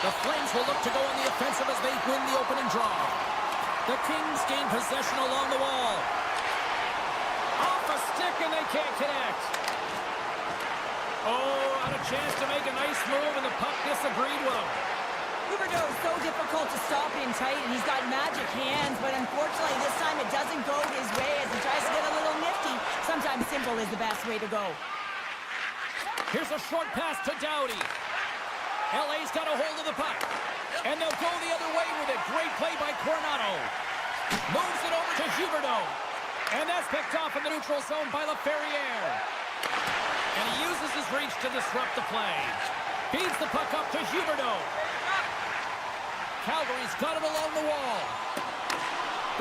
The Flames will look to go on the offensive as they win the opening draw. The Kings gain possession along the wall. Off a stick and they can't connect. Oh, had a chance to make a nice move and the puck disagreed with him. Huberdeau is so difficult to stop in tight, and he's got magic hands, but unfortunately this time it doesn't go his way as he tries to get a little nifty. Sometimes simple is the best way to go. Here's a short pass to Doughty. LA's got a hold of the puck, and they'll go the other way with it. Great play by Coronado. Moves it over to Huberdeau, and that's picked off in the neutral zone by Laferriere. And he uses his reach to disrupt the play. Feeds the puck up to Huberdeau. Calgary's got it along the wall.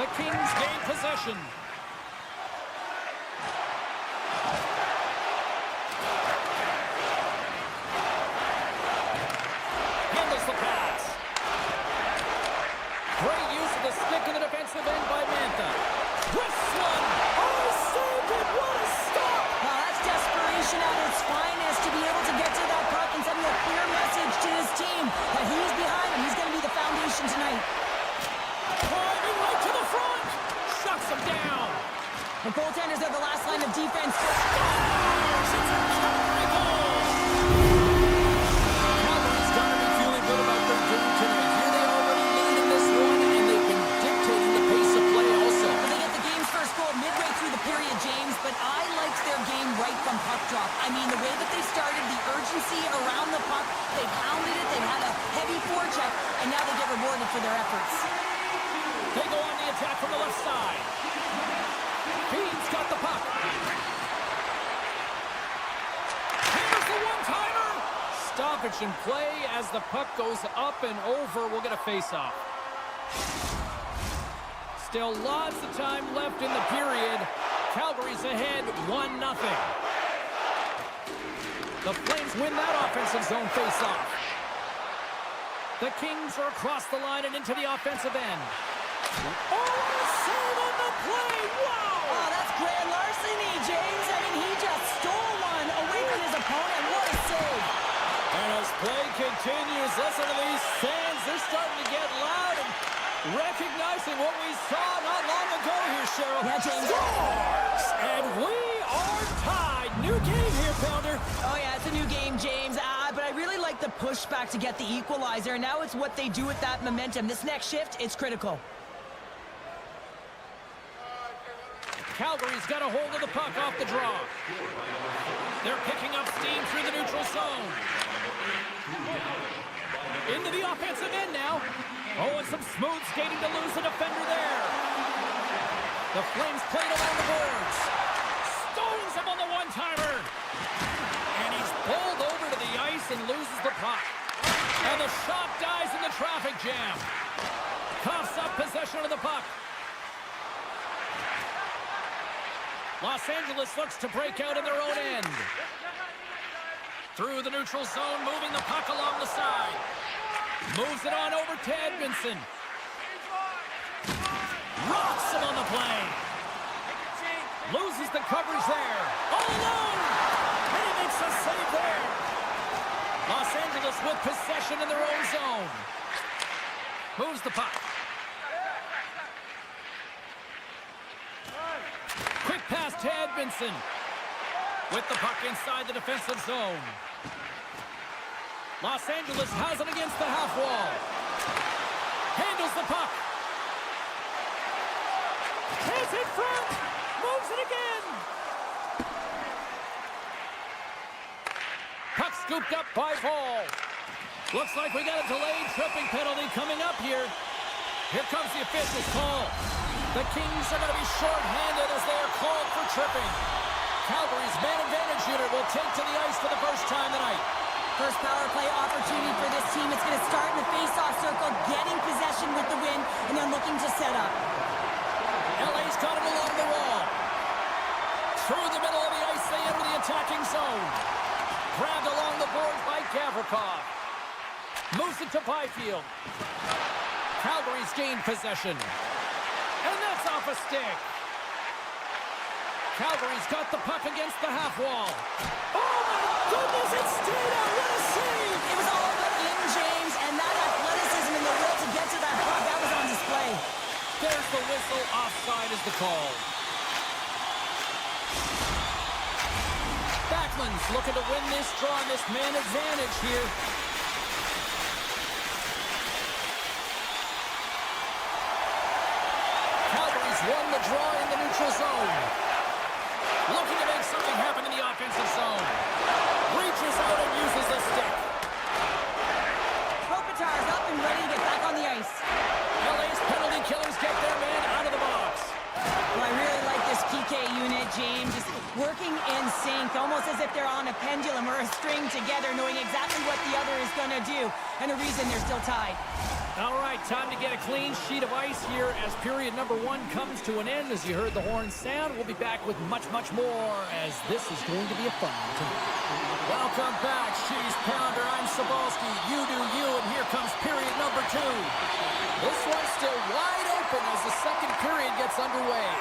The Kings gain possession. Handles the pass. Great use of the stick in the defensive end by Mantha. Twists one. Oh, saved it. What a stop. Well, that's desperation at its finest to be able to get to that puck and send a clear message to his team that he's behind him. He's going to be the foundation tonight. Driving right to the front. Shuts him down. The goaltenders are the last line of defense. Scores! It's a Calgary goal. Calgary's got to be feeling good about their game tonight. Here they already lead in this one, and they've been dictating the pace of play also. Well, they get the game's first goal midway through the period, James, but I liked their game right from puck drop. I mean, the way that they started, the urgency around the puck, they pounded it, they had a heavy forecheck, and now they get rewarded for their efforts. They go on the attack from the left side. Feed's got the puck. Here's the one-timer. Stoppage in play as the puck goes up and over. We'll get a face-off. Still lots of time left in the period. Calgary's ahead 1-0. The Flames win that offensive zone face-off. The Kings are across the line and into the offensive end. Oh, save on the play! Wow! Oh, that's grand larceny, James. I mean, he just stole one away from his opponent. What a save. And as play continues, listen to these fans. They're starting to get loud and recognizing what we saw not long ago here, Cheryl. Yeah, James. Scores! And we are tied. New game here, Pounder. Oh, yeah, it's a new game, James. But I really like the pushback to get the equalizer. Now it's what they do with that momentum. This next shift, it's critical. Calgary's got a hold of the puck off the draw. They're picking up steam through the neutral zone. Into the offensive end now. Oh, and some smooth skating to lose the defender there. The Flames played along the boards. Stones him on the one-timer. And he's pulled over to the ice and loses the puck. And the shot dies in the traffic jam. Coughs up possession of the puck. Los Angeles looks to break out in their own end. Through the neutral zone, moving the puck along the side. Moves it on over to Edmondson. Rocks him on the play. Loses the coverage there. All alone! And he makes a save there. Los Angeles with possession in their own zone. Moves the puck. Quick pass to Edmondson. With the puck inside the defensive zone. Los Angeles has it against the half wall. Handles the puck. Has it front. Moves it again. Puck scooped up by Paul. Looks like we got a delayed tripping penalty coming up here. Here comes the official's call. The Kings are going to be short-handed as they are called for tripping. Calgary's man advantage unit will take to the ice for the first time tonight. First power play opportunity for this team. It's going to start in the face-off circle, getting possession with the win, and then looking to set up. LA's got it along the wall. Through the middle of the ice, they enter the attacking zone. Grabbed along the boards by Gavrikov. Moves it to Byfield. Calgary's gained possession. And that's off a stick. Calgary's got the puck against the half wall. Oh my goodness, it stayed out. What a save! It was all but in, James, and that There's the whistle. Offside is the call. Backlund's looking to win this draw on this man advantage here. Calgary's won the draw in the neutral zone. Looking to make something happen in the offensive zone. Reaches out and uses the stick. Kopitar's up and ready to get back on the ice. LA's penalty killers get their man out of the box. Well, I really like this PK unit, James. Just working in sync, almost as if they're on a pendulum or a string together, knowing exactly what the other is going to do, and a reason they're still tied. All right, time to get a clean sheet of ice here as period number 1 comes to an end. As you heard the horn sound, we'll be back with much, much more as this is going to be a fun one. Welcome back, Cheese Pounder. I'm Sabalski. You do you, and here comes period number 2. This one's still wide open as the second period gets underway.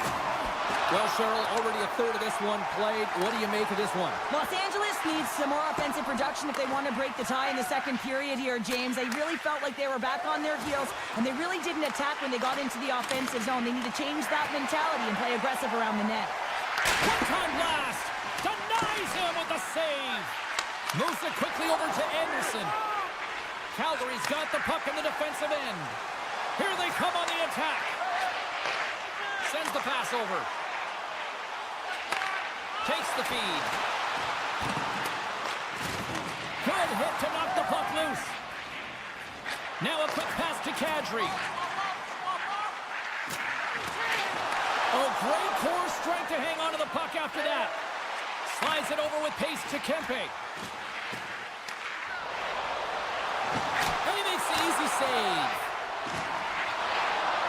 Well, Cheryl, already a third of this one played. What do you make of this one? Los Angeles needs some more offensive production if they want to break the tie in the second period here, James. They really felt like they were back on their heels, and they really didn't attack when they got into the offensive zone. They need to change that mentality and play aggressive around the net. One-time blast! Denies him with the save! Moves it quickly over to Anderson. Calgary's got the puck in the defensive end. Here they come on the attack. Sends the pass over. Takes the feed. Good hit to knock the puck loose. Now a quick pass to Kadri. Oh, great core strength to hang on to the puck after that. Slides it over with pace to Kempe. And he makes the easy save.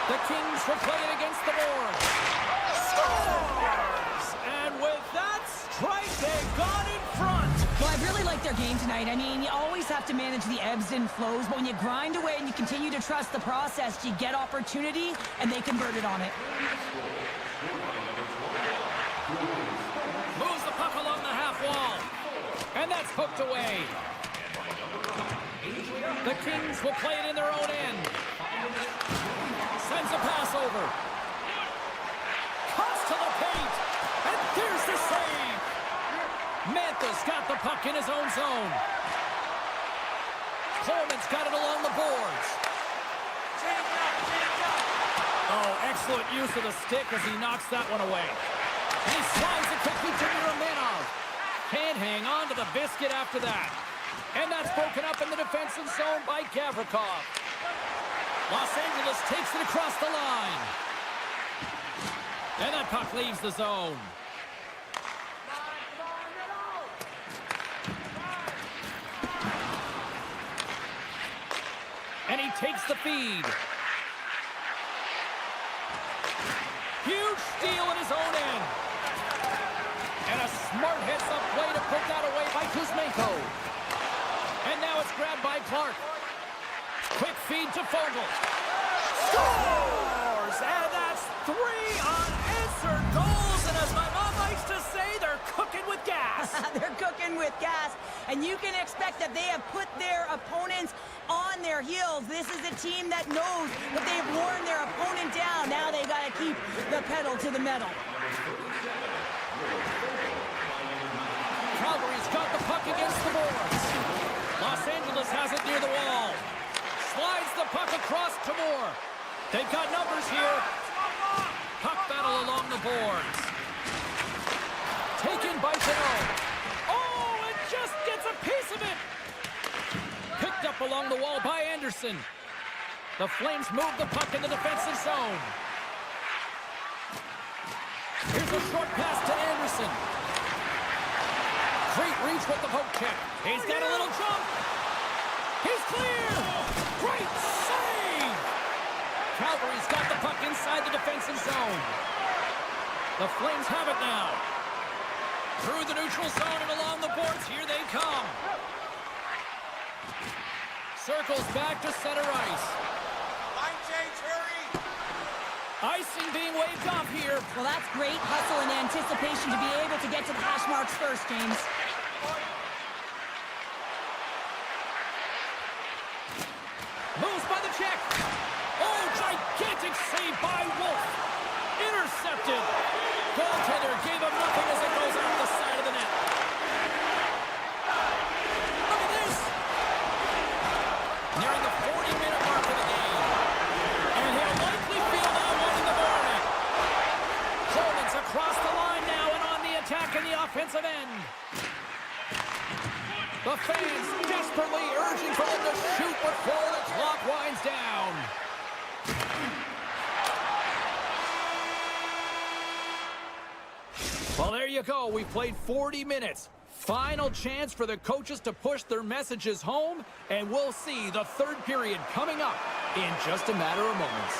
The Kings will play it against the board. Scores! And with that strike, they got in front. Well, I really like their game tonight. I mean, you always have to manage the ebbs and flows, but when you grind away and you continue to trust the process, you get opportunity, and they converted on it. Moves the puck along the half wall. And that's hooked away. The Kings will play it in their own end. Sends a pass over. Cuts to the paint. And there's the save. Mantha's got the puck in his own zone. Coleman's got it along the boards. Oh, excellent use of the stick as he knocks that one away. And he slides it quickly to Romanov. Can't hang on to the biscuit after that. And that's broken up in the defensive zone by Gavrikov. Los Angeles takes it across the line. And that puck leaves the zone. And he takes the feed. Huge steal in his own end. And a smart heads-up play to put that away by Kuzmenko. And now it's grabbed by Clark. Quick feed to Fogle. Scores! And that's 3 unanswered goals. And as my mom likes to say, they're cooking with gas. They're cooking with gas. And you can expect that they have put their opponents on their heels. This is a team that knows that they've worn their opponent down. Now they got to keep the pedal to the metal. Calgary's got the puck against the boards. Los Angeles has it near the wall. Slides the puck across to Moore. They've got numbers here. Puck battle along the boards. Taken by Bell. Oh, it just gets a piece of it. Picked up along the wall by Anderson. The Flames move the puck in the defensive zone. Here's a short pass to Anderson. Great reach with the poke check. He's got a little jump. He's clear. Great save. Calgary's got the puck inside the defensive zone. The Flames have it now. Through the neutral zone and along the boards. Here they come. Circles back to center ice. Line change, hurry. Icing being waved off here. Well, that's great hustle and anticipation to be able to get to the hash marks first, James. Moves by the check. Oh, gigantic Magic save by Wolf. Intercepted. Goaltender gave him nothing as it goes out the side of the net. Look at this. Nearing the 40-minute mark of the game. And he'll likely feel that one in the morning. Coleman's across the line now and on the attack in the offensive end. The fans desperately urging for them to shoot before the clock winds down. Well, there you go. We've played 40 minutes. Final chance for the coaches to push their messages home, and we'll see the third period coming up in just a matter of moments.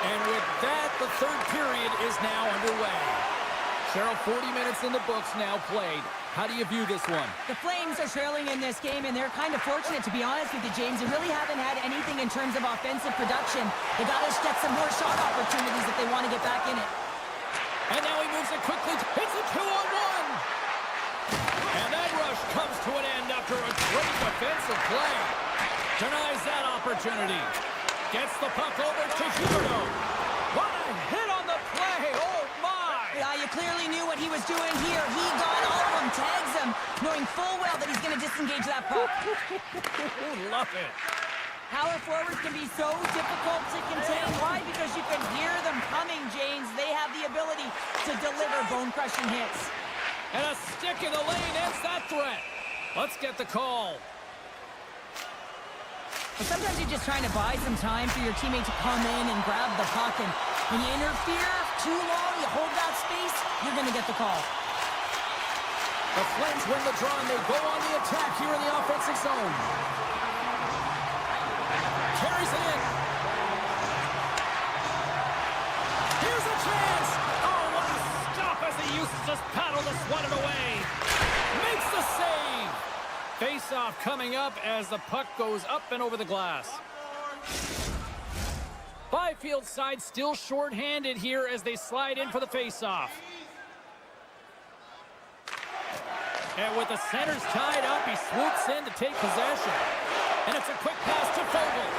And with that, the third period is now underway. Cheryl, 40 minutes in the books now played. How do you view this one? The Flames are trailing in this game, and they're kind of fortunate, to be honest with you, James. They really haven't had anything in terms of offensive production. They got to get some more shot opportunities if they want to get back in it. And now he moves it quickly. It's a 2-on-1. And that rush comes to an end after a great defensive play. Denies that opportunity. Gets the puck over to Huberdeau. What a hit on the play. Oh, my. Yeah, you clearly knew what he was doing here. He got all of them, tags him, knowing full well that he's going to disengage that puck. Love it. Power forwards can be so difficult to contain. Why? Because you can hear them coming, James. They have the ability to deliver bone-crushing hits. And a stick in the lane ends that threat. Let's get the call. But sometimes you're just trying to buy some time for your teammate to come in and grab the puck. And when you interfere too long, you hold that space, you're going to get the call. The Flames win the draw, and they go on the attack here in the offensive zone. Carries it in. Here's a chance. Oh, what a stop as he uses his paddle to swat it away. Makes the save. Face-off coming up as the puck goes up and over the glass. Byfield side still short-handed here as they slide in for the face-off. And with the centers tied up, he swoops in to take possession. And it's a quick pass to Fogle.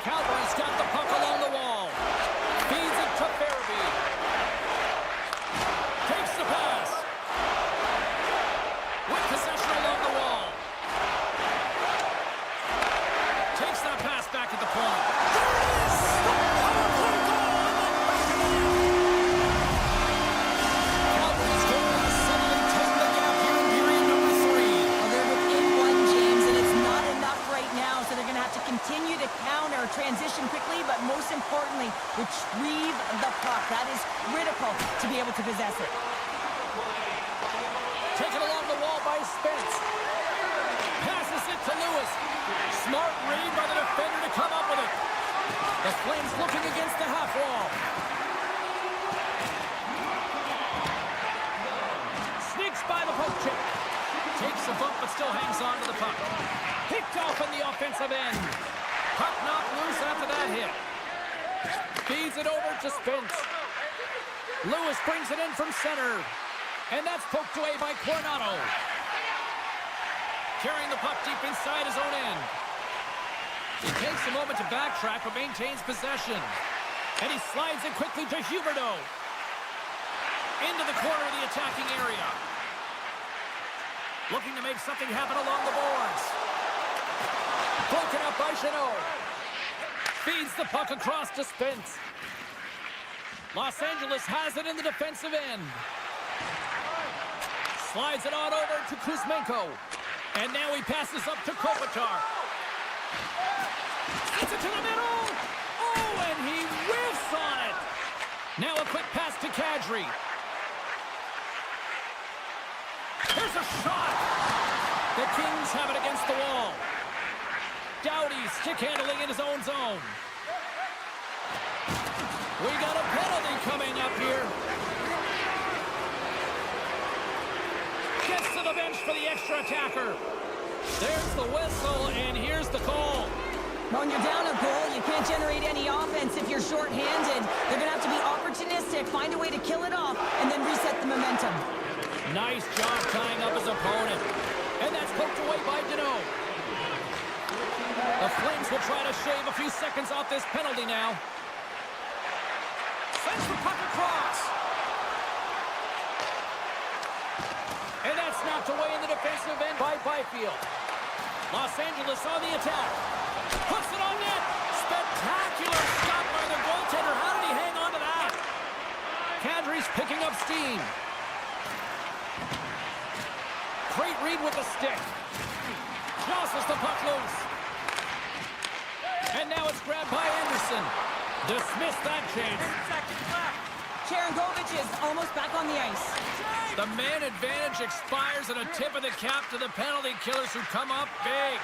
Calgary's got the puck along the wall. Feeds it to Farabee. Takes the pass. With possession along the wall. Takes that pass back at the point. There it is! The power play goal! Calgary's goal has suddenly taken the gap here in period number 3. Well, they're within one, James, and it's not enough right now, so they're going to have to continue to counter, transition quickly, but most importantly, retrieve the puck. That is critical to be able to possess it. Taken along the wall by Spence. Passes it to Lewis. Smart read by the defender to come up with it. The Flames looking against the half wall. Sneaks by the poke check. Takes a bump but still hangs on to the puck. Picked off in the offensive end. Puck knocked loose after that hit. Feeds it over to Spence. Lewis brings it in from center. And that's poked away by Coronado. Carrying the puck deep inside his own end. He takes a moment to backtrack but maintains possession. And he slides it quickly to Huberdeau. Into the corner of the attacking area. Looking to make something happen along the boards. Broken up by Jeannot. Feeds the puck across to Spence. Los Angeles has it in the defensive end. Slides it on over to Kuzmenko. And now he passes up to Kopitar. Gets it to the middle. Oh, and he whiffs on it. Now a quick pass to Kadri. Here's a shot. The Kings have it against the wall. Doughty stick handling in his own zone. We got a penalty coming up here. Gets to the bench for the extra attacker. There's the whistle, and here's the call. When you're down a goal, you can't generate any offense if you're short-handed. They're going to have to be opportunistic, find a way to kill it off, and then reset the momentum. Nice job tying up his opponent. And that's poked away by Deneau. The Flames will try to shave a few seconds off this penalty now. Sends the puck across. And that's knocked away in the defensive end by Byfield. Los Angeles on the attack. Puts it on net. Spectacular stop by the goaltender. How did he hang on to that? Kadri's picking up steam. Great read with the stick. Jostles the puck loose. And now it's grabbed by Anderson. Dismissed that chance. 10 seconds left. Cherangovic is almost back on the ice. The man advantage expires, and a tip of the cap to the penalty killers who come up big.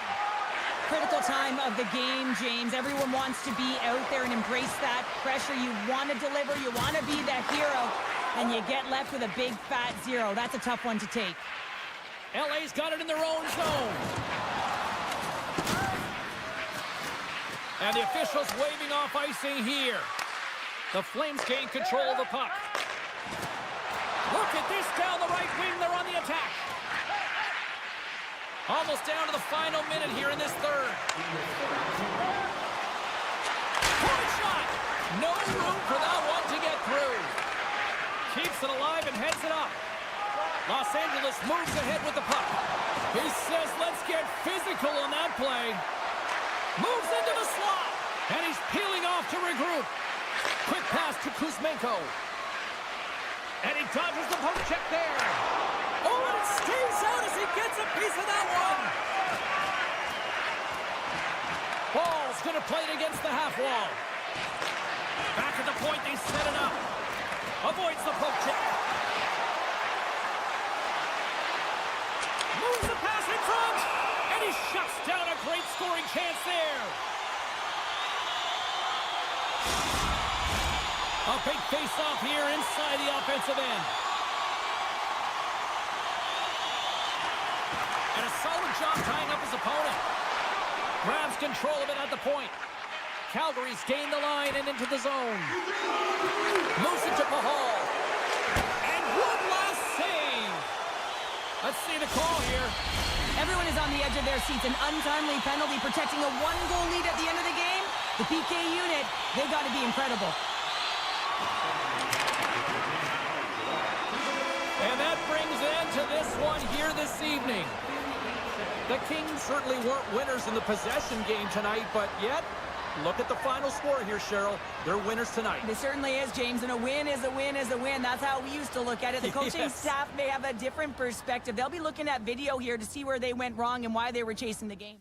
Critical time of the game, James. Everyone wants to be out there and embrace that pressure. You want to deliver. You want to be the hero. And you get left with a big, fat 0. That's a tough one to take. LA's got it in their own zone. And the officials waving off icing here. The Flames gain control of the puck. Look at this down the right wing. They're on the attack. Almost down to the final minute here in this third. Point shot. No room for that one to get through. Keeps it alive and heads it up. Los Angeles moves ahead with the puck. He says, let's get physical on that play. Moves into the slot. And he's peeling off to regroup. Quick pass to Kuzmenko. And he dodges the poke check there. Oh, and it stays out as he gets a piece of that one. Ball's going to play it against the half wall. Back at the point, they set it up. Avoids the poke check. Moves the pass in front. And he shuts down a great scoring chance there. A big face-off here inside the offensive end. And a solid job tying up his opponent. Grabs control of it at the point. Calgary's gained the line and into the zone. Moves it to Pahal. And one last save. Let's see the call here. Everyone is on the edge of their seats. An untimely penalty protecting a 1-goal lead at the end of the game. The PK unit, they've got to be incredible. And that brings an end to this one here this evening. The Kings certainly weren't winners in the possession game tonight, but yet, look at the final score here, Cheryl. They're winners tonight. It certainly is, James, and a win is a win is a win. That's how we used to look at it. The coaching staff may have a different perspective. They'll be looking at video here to see where they went wrong and why they were chasing the game.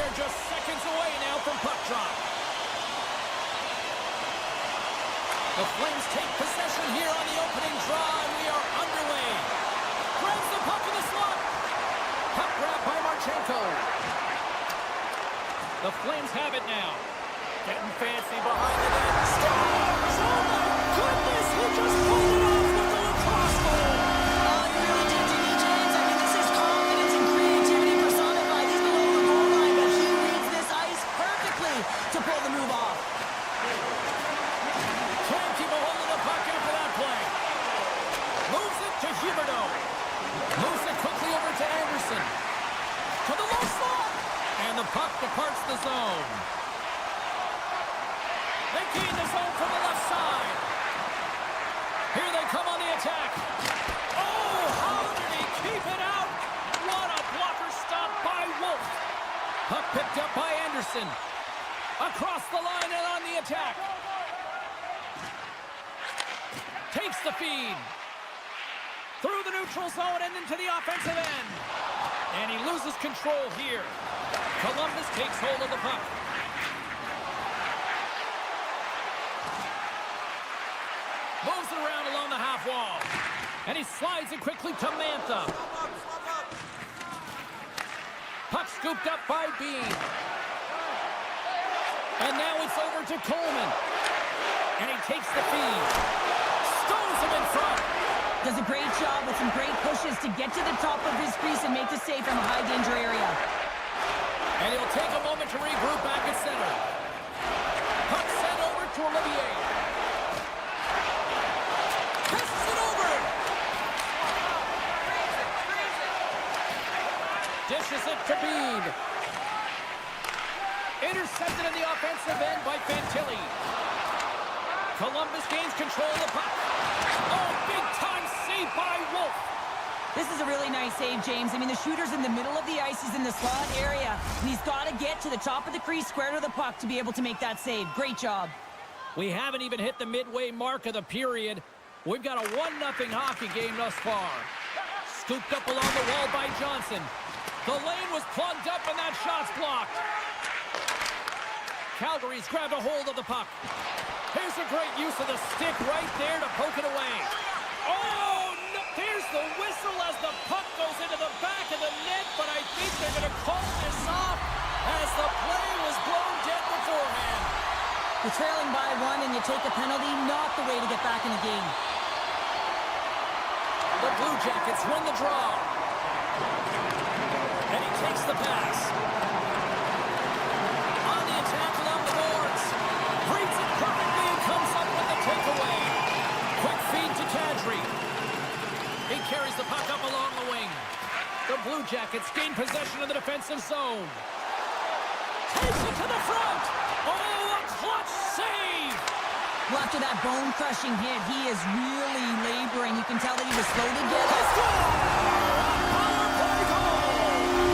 are just seconds away now from puck drop. The Flames take possession here on the opening draw, and we are underway. Grabs the puck in the slot. Puck grab by Marchenko. The Flames have it now. Getting fancy behind the net. Scores! Oh my goodness! He just pulled it off with the lacrosse goal. Oh, he really did, Jimmy James. I mean, this is confidence and creativity personified. He's below the goal line, but he reads this ice perfectly to pull the move off. Can't keep a hold of the puck after that play. Moves it to Huberdeau. Moves it quickly over to Anderson. To the low slot. And the puck departs the zone. They gain the zone from the left side. Here they come on the attack. Oh, how did he keep it out? What a blocker stop by Wolf. Puck picked up by Anderson. Across the line and on the attack. Takes the feed. Through the neutral zone and into the offensive end. And he loses control here. Columbus takes hold of the puck. Moves it around along the half wall. And he slides it quickly to Mantha. Puck scooped up by Bean. And now it's over to Coleman. And he takes the feed. Stones him in front. Does a great job with some great pushes to get to the top of his crease and make the save from a high-danger area. And he'll take a moment to regroup back at center. Puck sent over to Olivier. Passes it over. Dishes it to Bean. Intercepted in the offensive end by Fantilli. Columbus gains control of the puck. Oh, big-time save by Wolf. This is a really nice save, James. I mean, the shooter's in the middle of the ice. He's in the slot area, and he's got to get to the top of the crease, square to the puck, to be able to make that save. Great job. We haven't even hit the midway mark of the period. We've got a 1-0 hockey game thus far. Scooped up along the wall by Johnson. The lane was plugged up, and that shot's blocked. Calgary's grabbed a hold of the puck. Here's a great use of the stick right there to poke it away. Oh, no, there's the whistle as the puck goes into the back of the net, but I think they're going to call this off as the play was blown dead beforehand. You're trailing by one and you take a penalty, not the way to get back in the game. The Blue Jackets win the draw. And he takes the pass. On the attack along the boards. Reads it perfectly and comes up with the takeaway. Quick feed to Kadri. He carries the puck up along the wing. The Blue Jackets gain possession of the defensive zone. Takes it to the front. Oh, a clutch save. Well, after that bone-crushing hit, he is really laboring. You can tell that he was slow to get it. Power play goal.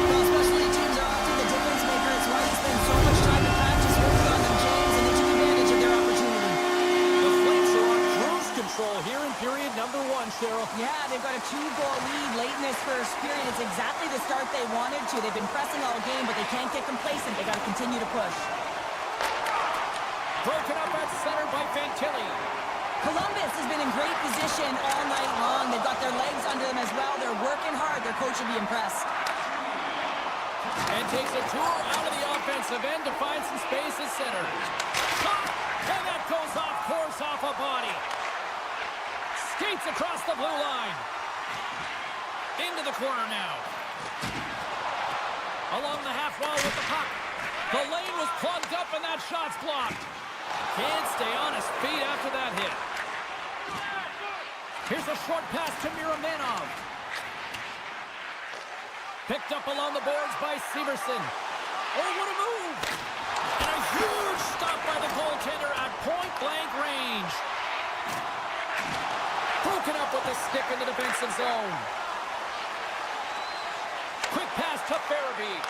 Well, specialty teams are often the difference maker. It's why they spend so much time in practice working on them, James, and they took advantage of their opportunity. The Flames are on cruise control here in period number 1, Cheryl. Yeah, they've got a 2-goal lead late in this first period. It's exactly the start they wanted to. They've been pressing all game, but they can't get complacent. They got to continue to push. Broken up at center by Fantilli. Columbus has been in great position all night long. They've got their legs under them as well. They're working hard. Their coach will be impressed. And takes a tour out of the offensive end to find some space at center. Shot! And that goes off course off a body. Skates across the blue line. Into the corner now. Along the half wall with the puck. The lane was plugged up and that shot's blocked. Can't stay on his feet after that hit. Here's a short pass to Miromanov. Picked up along the boards by Severson. Oh, what a move! And a huge stop by the goaltender at point-blank range. Broken up with the stick in the defensive zone. Quick pass to Farabee.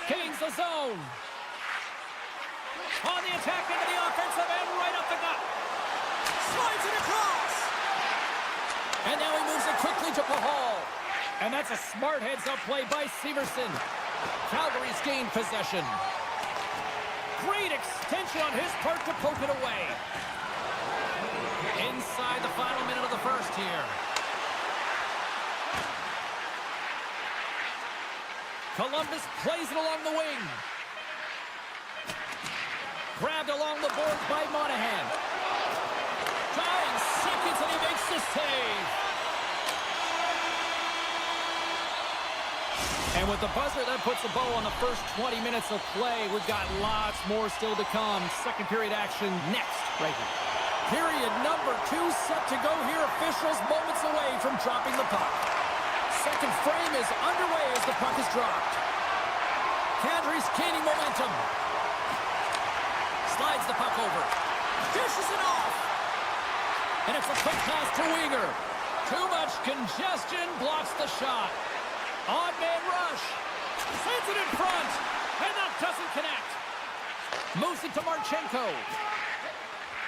Gains the zone. On the attack into the offensive end, right up the gut. Slides it across. And now he moves it quickly to Pahal. And that's a smart heads-up play by Severson. Calgary's gained possession. Great extension on his part to poke it away. Inside the final minute of the first here. Columbus plays it along the wing. Grabbed along the boards by Monahan. Trying seconds and he makes the save. And with the buzzer, that puts a bow on the first 20 minutes of play. We've got lots more still to come. Second period action next, right here. Period number 2 set to go here. Officials moments away from dropping the puck. Second frame is underway as the puck is dropped. Calgary's gaining momentum. Slides the puck over. Dishes it off. And it's a quick pass to Weegar. Too much congestion blocks the shot. Odd man rush. Sends it in front. And that doesn't connect. Moves it to Marchenko.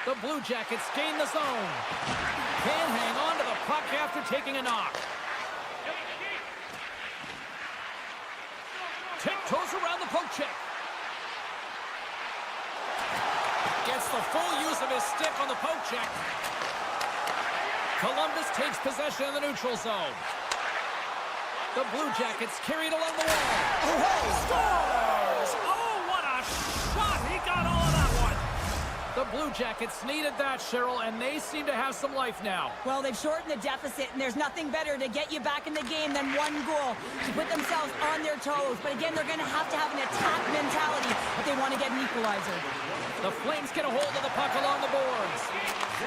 The Blue Jackets gain the zone. Can't hang on to the puck after taking a knock. Tiptoes around the poke check. Gets the full use of his stick on the poke check. Columbus takes possession of the neutral zone. The Blue Jackets carried along the wall. Oh, scores! Oh, what a shot! He got all of that one. The Blue Jackets needed that, Cheryl, and they seem to have some life now. Well, they've shortened the deficit, and there's nothing better to get you back in the game than one goal to put themselves on their toes. But again, they're going to have an attack mentality if they want to get an equalizer. The Flames get a hold of the puck along the boards.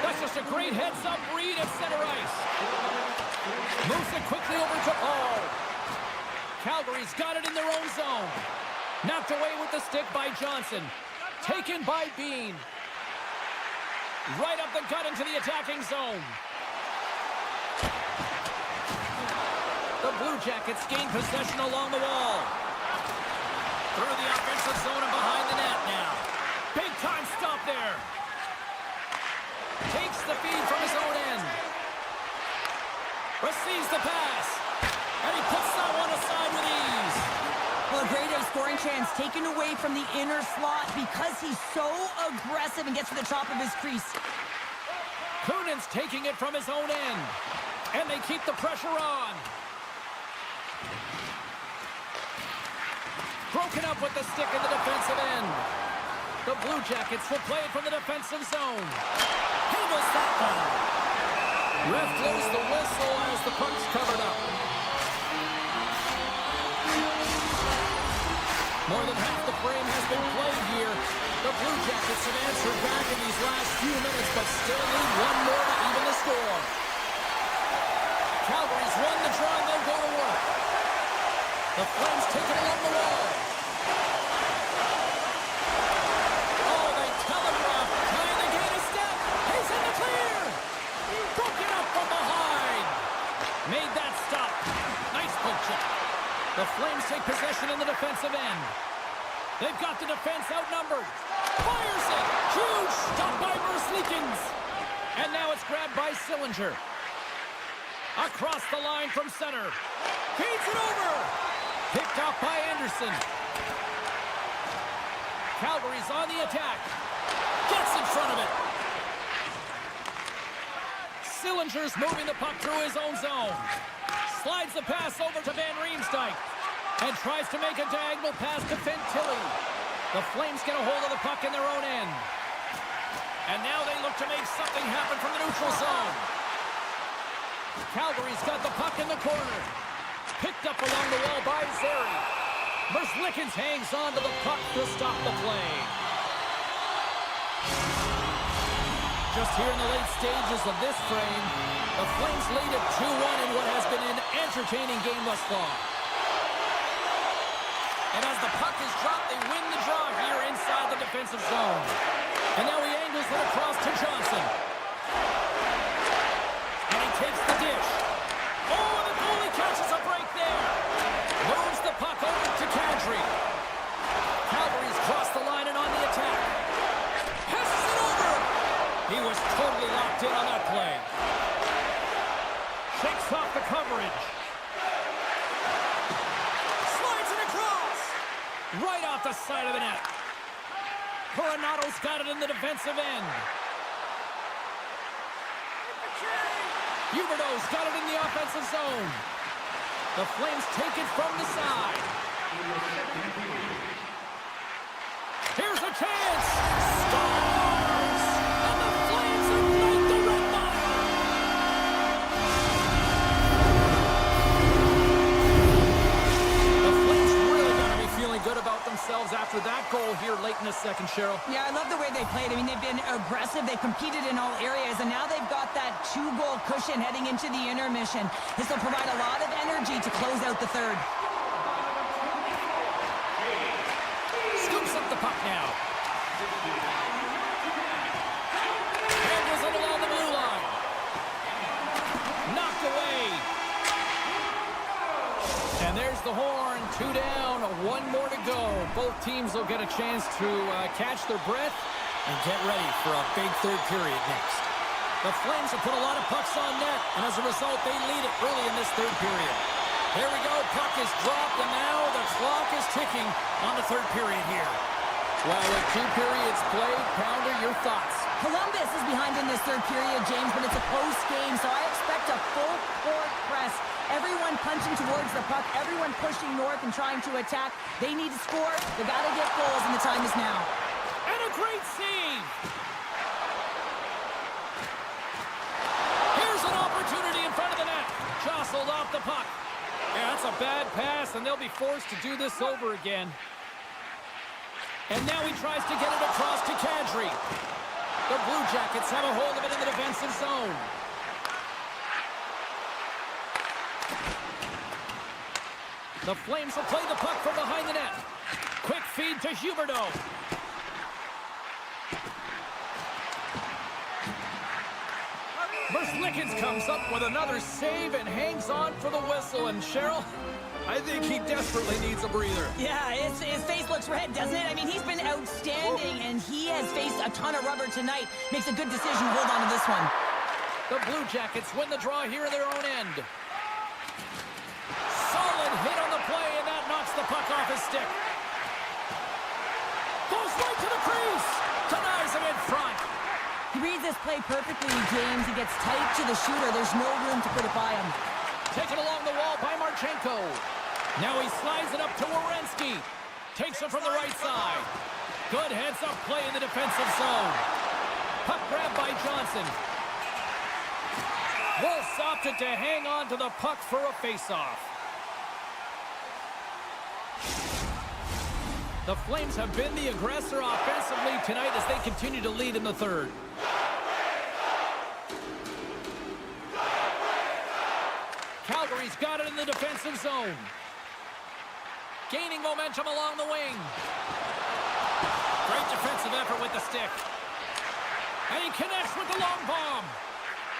That's just a great heads-up read at center ice. Moves it quickly over to Paul. Calgary's got it in their own zone. Knocked away with the stick by Johnson. Taken by Bean. Right up the gut into the attacking zone. The Blue Jackets gain possession along the wall. Through the offensive zone and behind the net now. Big time stop there. Takes the feed from his own end. Receives the pass. And he puts that one aside with ease. Well, a great scoring chance taken away from the inner slot because he's so aggressive and gets to the top of his crease. Kunin's taking it from his own end. And they keep the pressure on. Broken up with the stick in the defensive end. The Blue Jackets will play it from the defensive zone. Handles that one. Ref blows the whistle as the puck's covered up. More than half the frame has been played here. The Blue Jackets have answered back in these last few minutes, but still need one more to even the score. Calgary's won the draw and they'll go to work. The Flames take it along the wall. Oh, they telegraph. Trying to gain a step. He's in the clear. Broken up from behind. Made that stop. Nice poke check. The Flames take possession in the defensive end. They've got the defense outnumbered. Fires it. Huge stop by Merzlikins. And now it's grabbed by Sillinger. Across the line from center. Feeds it over. Picked off by Anderson. Calgary's on the attack. Gets in front of it. Sillinger's moving the puck through his own zone. Slides the pass over to Van Riemsdyk. And tries to make a diagonal pass to Fantilli. The Flames get a hold of the puck in their own end. And now they look to make something happen from the neutral zone. Calgary's got the puck in the corner. Picked up along the wall by Zary. Merzlikins hangs on to the puck to stop the play. Just here in the late stages of this frame, the Flames lead at 2-1 in what has been an entertaining game thus far. And as the puck is dropped, they win the draw here inside the defensive zone. And now he angles it across to Johnson. And he takes the dish. Oh, the goalie catches a break there. Moves the puck over to Kadri. Calgary's crossed the line and on the attack. Passes it over. He was totally locked in on that play. Shakes off the coverage. Slides it across. right off the side of the net. Coronado's got it in the defensive end. Huberdeau's got it in the offensive zone. The Flames take it from the side. Here's a chance. Scores! And the Flames ignite the red line. The Flames really got to be feeling good about themselves after that goal here late in the second, Cheryl. Yeah, I love the way they played. I mean, they've been aggressive. They've competed in all areas, and now they've got that 2-goal cushion heading into the intermission. This will provide a lot of energy to close out the third. Scoops up the puck now. Handles it along the blue line. Knocked away. And there's the horn. 2 down, 1 more to go. Both teams will get a chance to catch their breath and get ready for a big third period next. The Flames have put a lot of pucks on net, and as a result, they lead it early in this third period. Here we go. Puck is dropped, and now the clock is ticking on the third period here. Well, with 2 periods played, Pounder, your thoughts? Columbus is behind in this third period, James, but it's a close game, so I expect a full court press. Everyone punching towards the puck, everyone pushing north and trying to attack. They need to score. They got to get goals, and the time is now. And a great save. Here's an opportunity in front of the net. Jostled off the puck. Yeah, that's a bad pass, and they'll be forced to do this over again. And now he tries to get it across to Kadri. The Blue Jackets have a hold of it in the defensive zone. The Flames will play the puck from behind the net. Quick feed to Huberdeau. Verslickens comes up with another save and hangs on for the whistle. And Cheryl, I think he desperately needs a breather. Yeah, his face looks red, doesn't it? I mean, he's been outstanding, and he has faced a ton of rubber tonight. Makes a good decision to hold on to this one. The Blue Jackets win the draw here in their own end. Solid hit on the play, and that knocks the puck off his stick. Goes right to the crease. Denies him in front. He reads this play perfectly, James. He gets tight to the shooter. There's no room to put it by him. Taken along the wall by Marchenko. Now he slides it up to Werenski. Takes it from the right side. Good heads-up play in the defensive zone. Puck grab by Johnson. Wolves opted to hang on to the puck for a face-off. The Flames have been the aggressor offensively tonight as they continue to lead in the third. Calgary's got it in the defensive zone. Gaining momentum along the wing. Great defensive effort with the stick. And he connects with the long bomb.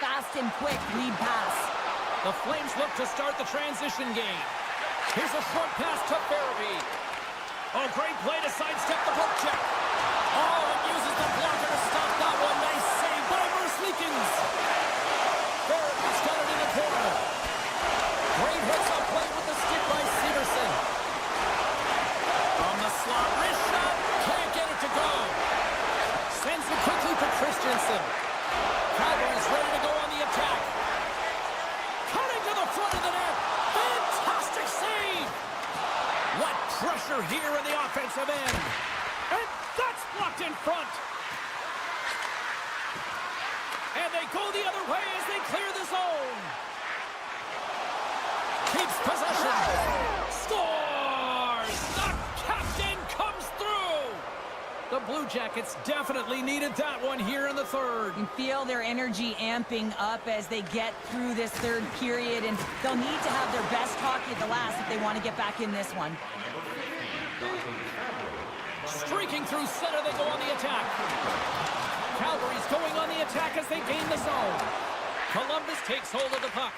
Fast and quick lead pass. The Flames look to start the transition game. Here's a short pass to Farabee. Oh, great play to sidestep the poke check. Oh, and uses the blocker to stop that one. Nice save by Verslickens. Farabee's got it in the corner. Great hits on play with the stick by Severson. From the slot, wrist shot. Can't get it to go. Sends it quickly to Christensen. Calgary's ready to go on the attack. Cutting to the front of the net. Fantastic save. What pressure here in the offensive end. And that's blocked in front. And they go the other way as they clear the zone. Keeps possession. Scores! The captain comes through. The Blue Jackets definitely needed that one here in the third. You can feel their energy amping up as they get through this third period, and they'll need to have their best hockey at the last if they want to get back in this one. Streaking through center, they go on the attack. Calgary's going on the attack as they gain the zone. Columbus takes hold of the puck.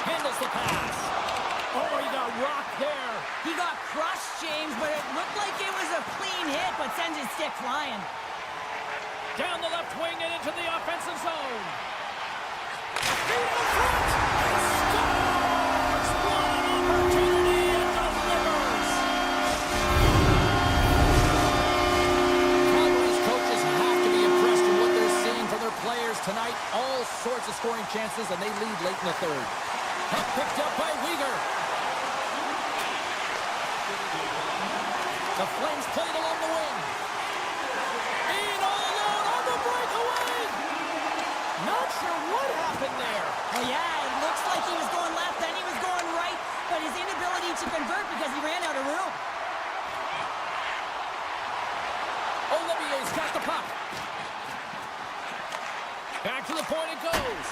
Handles the pass. Oh, he got rocked there. He got crushed, James, but it looked like it was a clean hit, but sends his stick flying. Down the left wing and into the offensive zone. Feet in front. Scores! What an opportunity and delivers. bases, and they lead late in the third. Puck picked up by Weegar. The Flames played along the wing. In all alone on the breakaway. Not sure what happened there. Well, yeah, it looks like he was going left, then he was going right, but his inability to convert because he ran out of room. Olivier's got the puck. Back to the point it goes.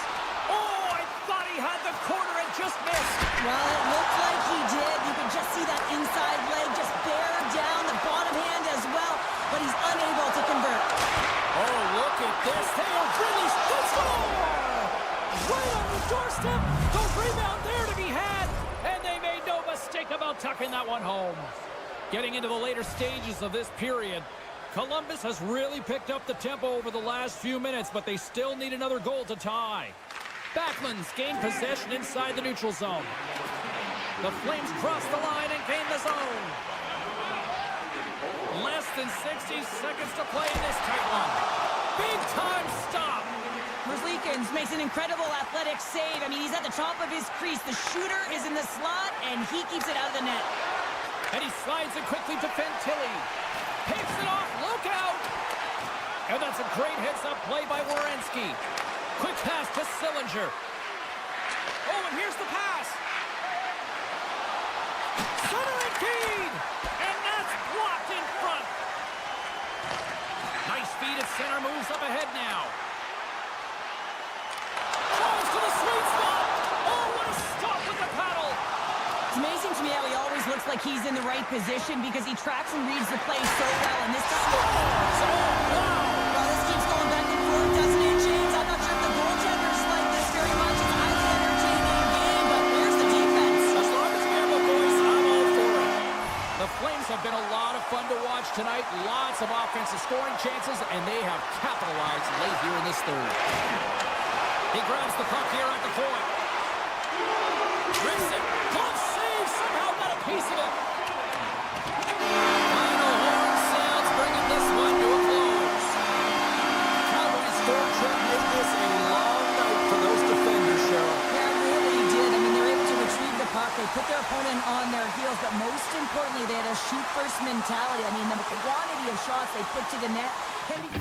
Oh, I thought he had the corner and just missed. Well, it looked like he did. You could just see that inside leg just bear down the bottom hand as well, but he's unable to convert. Oh, look at this. They are really score! Right on the doorstep. The rebound there to be had. And they made no mistake about tucking that one home. Getting into the later stages of this period, Columbus has really picked up the tempo over the last few minutes, but they still need another goal to tie. Backlund's gained possession inside the neutral zone. The Flames cross the line and gain the zone. Less than 60 seconds to play in this tight one. Big time stop. Merzlikins makes an incredible athletic save. I mean, he's at the top of his crease. The shooter is in the slot, and he keeps it out of the net. And he slides it quickly to Fantilli. Picks it off, look out! And that's a great heads-up play by Werenski. Quick pass to Sillinger. Oh, and here's the pass. Center and feed. And that's blocked in front. Nice feed at center, moves up ahead now. Tries to the sweet spot. Oh, what a stop with the paddle. It's amazing to me how he always looks like he's in the right position because he tracks and reads the play so well. And this time, well, this keeps going back and forth, doesn't it, James? I'm not sure if the goaltenders like this very much. It's a highly entertaining game, but where's the defense? As long as we have a voice, I'm all for it. The Flames have been a lot of fun to watch tonight. Lots of offensive scoring chances, and they have capitalized late here in this third. He grabs the puck here at the point. Drifts it. Glove save. Somehow got a piece of it. Final horn sounds, bringing this one to a close. Calgary's third trip made this a long night for those defenders, Cheryl. Yeah, it really did. I mean, they were able to retrieve the puck. They put their opponent on their heels, but most importantly, they had a shoot-first mentality. I mean, the quantity of shots they put to the net can be...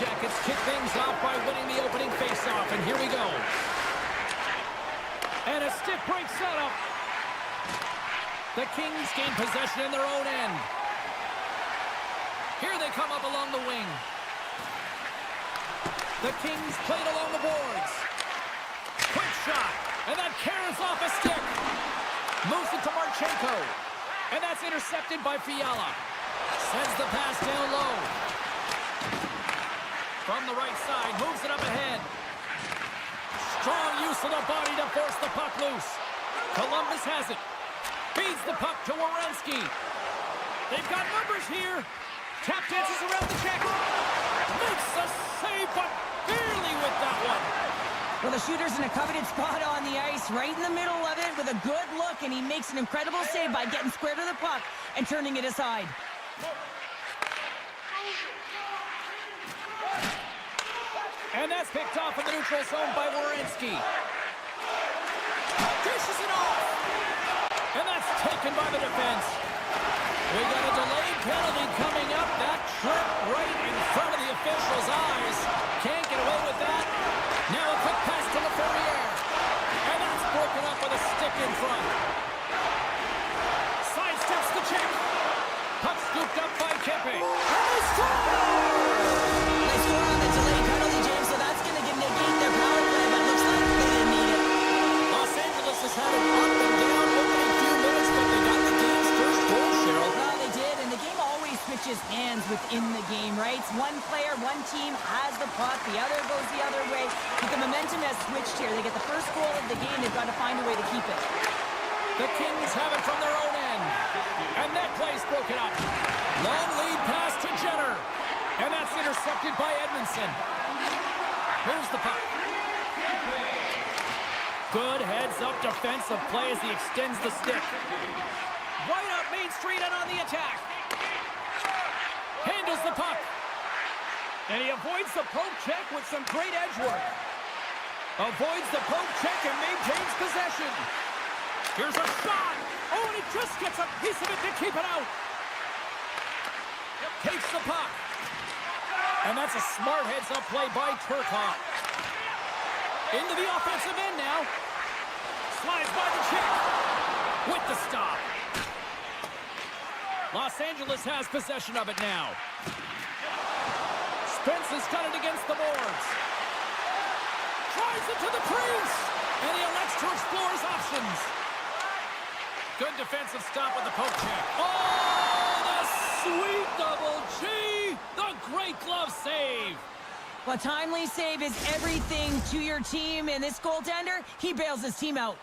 Jackets kick things off by winning the opening faceoff, and here we go. And a stick break setup. The Kings gain possession in their own end. Here they come up along the wing. The Kings played along the boards. Quick shot, and that carries off a stick. Moves it to Marchenko, and that's intercepted by Fiala. Sends the pass down low. From the right side, moves it up ahead. Strong use of the body to force the puck loose. Columbus has it. Feeds the puck to Werenski. They've got numbers here. Tap dances around the check. Makes a save, but barely with that one. Well, the shooter's in a coveted spot on the ice, right in the middle of it with a good look, and he makes an incredible save by getting square to the puck and turning it aside. And that's picked off in the neutral zone by Werenski. Dishes it off. And that's taken by the defense. We got a delayed penalty coming up. That trip right in front of the official's eyes. Can't get away with that. Now a quick pass to Laferriere. And that's broken up with a stick in front. Sidesteps the check. Puck scooped up by Kempe. And they score! They score on the delayed penalty, James, so that's going to negate their power play, but looks like they didn't need it. Los Angeles has had an up and down opening few minutes, but they got the game's first goal, Cheryl. Well, they did, and the game always switches hands within the game, right? One player, one team has the puck, the other goes the other way. But the momentum has switched here. They get the first goal of the game. They've got to find a way to keep it. The Kings have it from their own end. And that play's broken up. Long lead pass to Jenner. And that's intercepted by Edmondson. Moves the puck. Good heads-up defensive play as he extends the stick. Right up Main Street and on the attack. Handles the puck. And he avoids the poke check with some great edge work. Avoids the poke check and maintains possession. Here's a shot. Oh, and he just gets a piece of it to keep it out. Takes the puck. And that's a smart heads-up play by Turcotte. Into the offensive end now. Slides by the check. With the stop. Los Angeles has possession of it now. Spence has got it against the boards. Tries it to the crease. And he elects to explore his options. Good defensive stop with the poke check. Oh, the sweet double G. The great glove save. Well, timely save is everything to your team, and this goaltender, he bails his team out.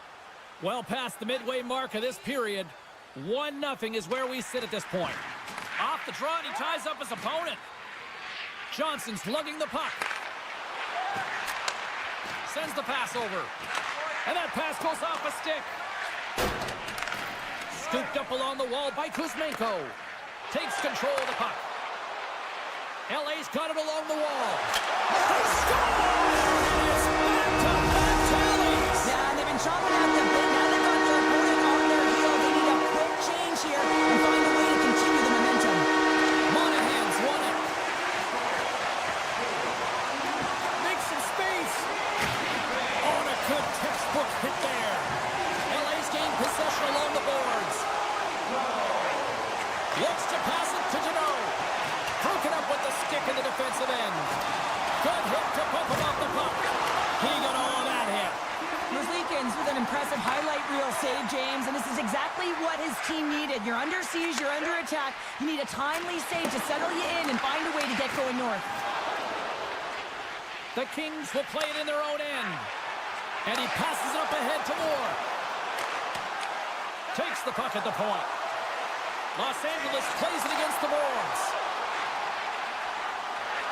Well past the midway mark of this period, 1-0 is where we sit at this point. Off the draw, and he ties up his opponent. Johnson's lugging the puck. Sends the pass over. And that pass goes off a stick. Scooped up along the wall by Kuzmenko. Takes control of the puck. LA's got it along the wall. They score! It's back-to-back tallies! Yeah, and they've been chopping at the bit. Now they've got their opponent on their heel. They need a quick change here and find a way to continue the momentum. Monahan's won it. Makes some space. Oh, and a good textbook hit there. LA's gained possession along the boards. Looks to pass it to Janot. Broken up with the stick in the defensive end. Good hit to bump him off the puck. He got all of that hit. Merzlikins with an impressive highlight reel save, James, and this is exactly what his team needed. You're under siege, you're under attack. You need a timely save to settle you in and find a way to get going north. The Kings will play it in their own end. And he passes it up ahead to Moore. Takes the puck at the point. Los Angeles plays it against the boards.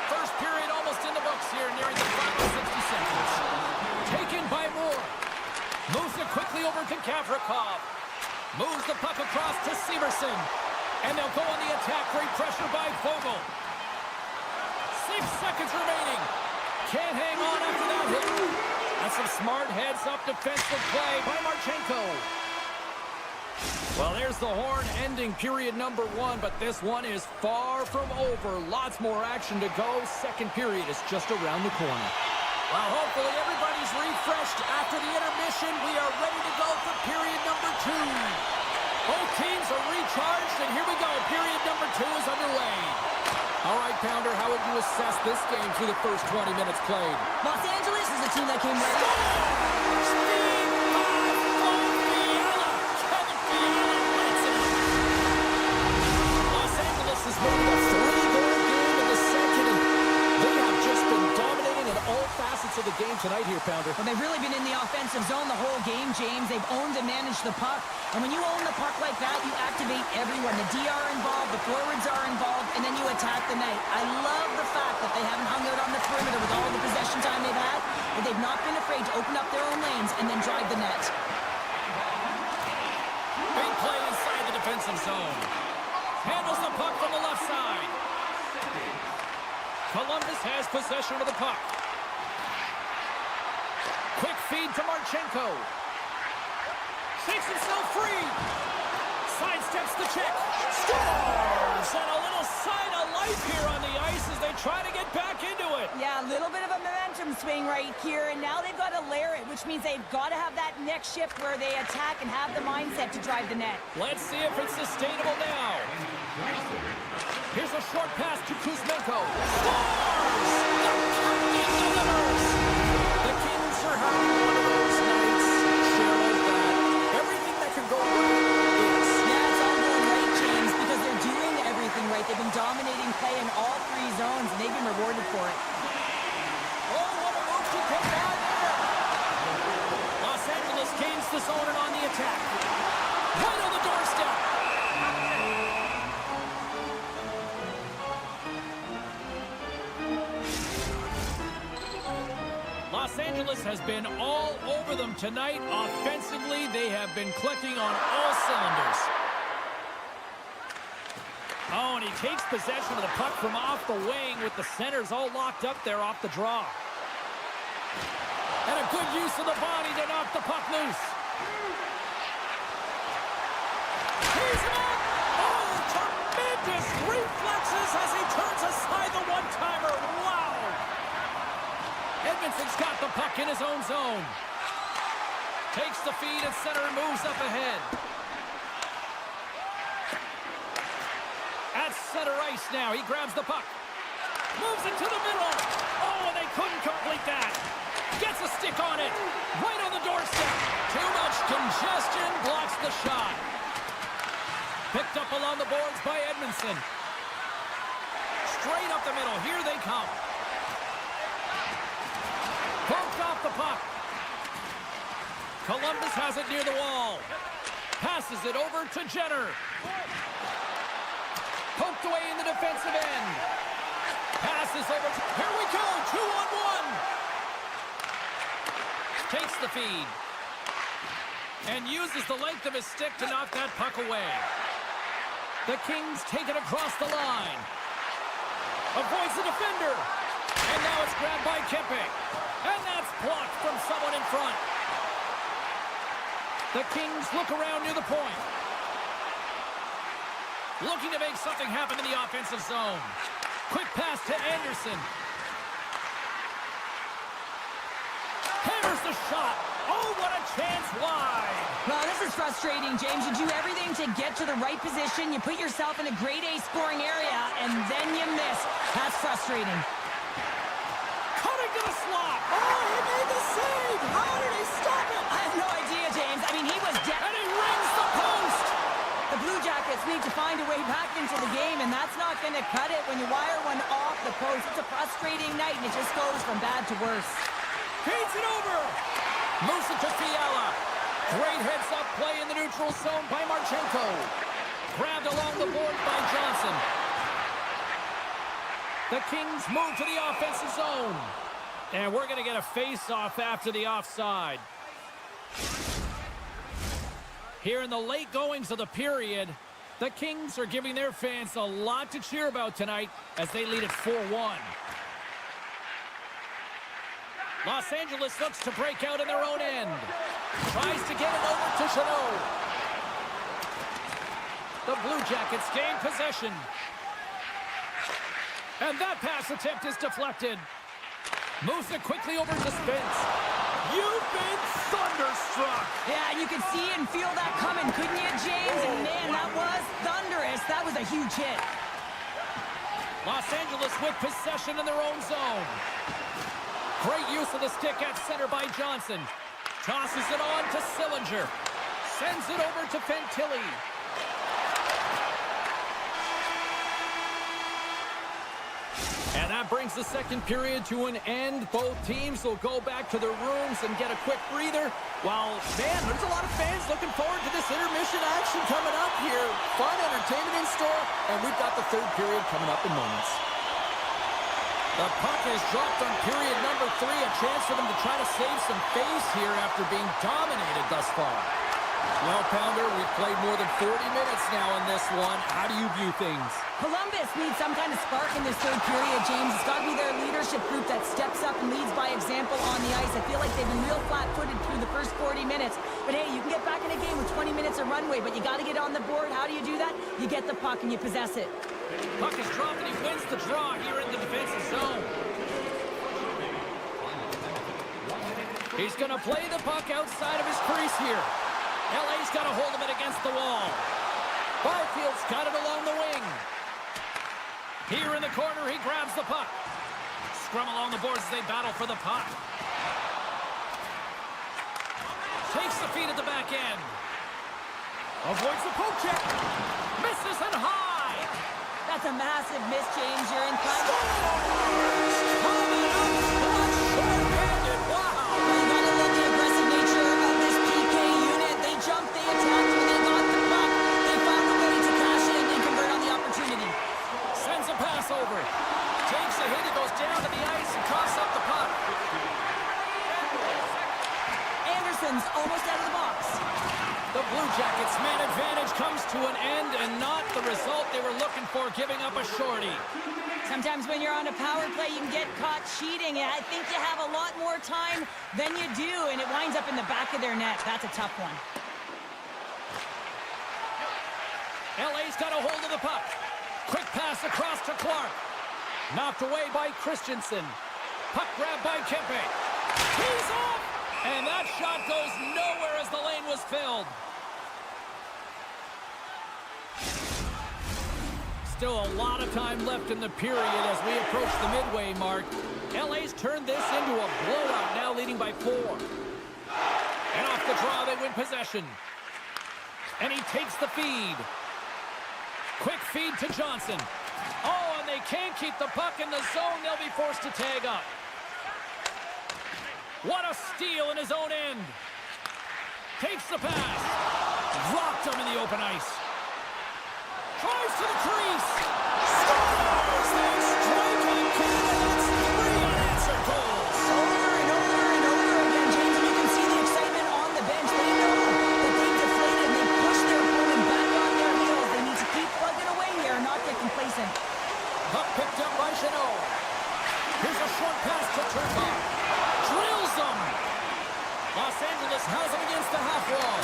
First period almost in the books here, nearing the final 60 seconds. Taken by Moore. Moves it quickly over to Gavrikov. Moves the puck across to Severson. And they'll go on the attack. Great pressure by Vogel. 6 seconds remaining. Can't hang on after that hit. That's some smart heads-up defensive play by Marchenko. Well, there's the horn ending period number 1, but this one is far from over. Lots more action to go. Second period is just around the corner. Well, hopefully everybody's refreshed after the intermission. We are ready to go for period number 2. Both teams are recharged, and here we go. Period number 2 is underway. All right, Pounder, how would you assess this game through the first 20 minutes played? Los Angeles is a team that came ready. Los Angeles has won a 3-goal game in the second, and they have just been dominating in all facets of the game tonight here, Pounder. Well, they've really been in the offensive zone the whole game, James. They've owned and managed the puck. And when you own the puck like that, you activate everyone. The D are involved, the forwards are involved, and then you attack the net. I love the fact that they haven't hung out on the perimeter with all the possession time they've had, and they've not been afraid to open up their own lanes and then drive the net. Big play inside the defensive zone. Handles the puck from the left side. Columbus has possession of the puck. Quick feed to Marchenko. Shakes himself free. Sidesteps the check. Scores! And a little sign of life here on the ice as they try to get back into it. Yeah, a little bit of a momentum swing right here, and now they've got to layer it, which means they've got to have that next shift where they attack and have the mindset to drive the net. Let's see if it's sustainable now. Here's a short pass to Kuzmenko. Scores! The captain delivers! The Kings are having one of those nights. Share like that. Everything that can go right is. Yeah, it's all going right, James, because they're doing everything right. They've been dominating play in all 3 zones, and they've been rewarded for it. Oh, what a move to come by there. Los Angeles gains the zone and on the attack. Right on the doorstep. Los Angeles has been all over them tonight. Offensively, they have been clicking on all cylinders. Oh, and he takes possession of the puck from off the wing with the centers all locked up there off the draw. And a good use of the body to knock the puck loose. He's up! Oh, tremendous reflexes as he turns aside the one-timer. Wow! Edmondson's got the puck in his own zone. Takes the feed at center and moves up ahead. At center ice now. He grabs the puck. Moves it to the middle. Oh, and they couldn't complete that. Gets a stick on it. Right on the doorstep. Too much congestion. Blocks the shot. Picked up along the boards by Edmondson. Straight up the middle. Here they come. Poked off the puck. Columbus has it near the wall. Passes it over to Jenner. Poked away in the defensive end. Passes over. Here we go. 2-on-1. Takes the feed. And uses the length of his stick to knock that puck away. The Kings take it across the line. Avoids the defender. And now it's grabbed by Kempe. And that's blocked from someone in front. The Kings look around near the point. Looking to make something happen in the offensive zone. Quick pass to Anderson. Hammers the shot. Oh, what a chance wide. Well, this is frustrating, James. You do everything to get to the right position. You put yourself in a grade A scoring area, and then you miss. That's frustrating. Cutting to the slot. Oh, he made the save. How did he stop it? I have no idea, James. I mean, he was dead. And he rings the post. The Blue Jackets need to find a way back into the game, and that's not going to cut it when you wire one off the post. It's a frustrating night, and it just goes from bad to worse. Feeds it over. Moves it to Fiala. Great heads-up play in the neutral zone by Marchenko. Grabbed along the board by Johnson. The Kings move to the offensive zone. And we're going to get a face-off after the offside. Here in the late goings of the period, the Kings are giving their fans a lot to cheer about tonight as they lead at 4-1. Los Angeles looks to break out in their own end. Tries to get it over to Chanot. The Blue Jackets gain possession. And that pass attempt is deflected. Moves it quickly over to Spence. You've been thunderstruck. Yeah, and you could see and feel that coming, couldn't you, James? And man, that was thunderous. That was a huge hit. Los Angeles with possession in their own zone. Great use of the stick at center by Johnson. Tosses it on to Sillinger. Sends it over to Fantilli. And that brings the second period to an end. Both teams will go back to their rooms and get a quick breather. While, man, there's a lot of fans looking forward to this intermission action coming up here. Fun entertainment in store, and we've got the third period coming up in moments. The puck is dropped on period number 3. A chance for them to try to save some face here after being dominated thus far. Well, Pounder, we've played more than 40 minutes now in this one. How do you view things? Columbus needs some kind of spark in this third period, James. It's got to be their leadership group that steps up and leads by example on the ice. I feel like they've been real flat-footed through the first 40 minutes. But hey, you can get back in a game with 20 minutes of runway, but you got to get on the board. How do you do that? You get the puck and you possess it. Puck is dropped and he wins the draw here in the defensive zone. He's going to play the puck outside of his crease here. LA's got a hold of it against the wall. Barfield's got it along the wing. Here in the corner, he grabs the puck. Scrum along the boards as they battle for the puck. Takes the feed at the back end. Avoids the poke check. Misses it high. That's a massive miss, James. You're in front. Coming up, short-handed. Wow. You gotta love the aggressive nature of this PK unit. They jumped, they attacked, when they got the puck. They found a way to cash in and convert on the opportunity. Sends a pass over. Takes a hit. He goes down to the ice and coughs up the puck. Anderson's almost out of the box. The Blue Jackets' man advantage comes to an end and not the result they were looking for, giving up a shorty. Sometimes when you're on a power play, you can get caught cheating. I think you have a lot more time than you do, and it winds up in the back of their net. That's a tough one. LA's got a hold of the puck. Quick pass across to Clark. Knocked away by Christensen. Puck grabbed by Kempe. He's off! And that shot goes nowhere as the lane was filled. Still a lot of time left in the period as we approach the midway mark. LA's turned this into a blowout, now leading by 4. And off the draw, they win possession. And he takes the feed. Quick feed to Johnson. Oh, and they can't keep the puck in the zone. They'll be forced to tag up. What a steal in his own end. Takes the pass. Rocked him in the open ice. Tries to the crease. Scores! They strike on Canada. 3 unanswered goals. Over and over and over again, James, and you can see the excitement on the bench. They know that they deflated and they push their opponent back on their heels. They need to keep plugging away here and not get complacent. Puck picked up by Chanot. Here's a short pass to Turcotte. Drills them. Los Angeles has him against the half wall.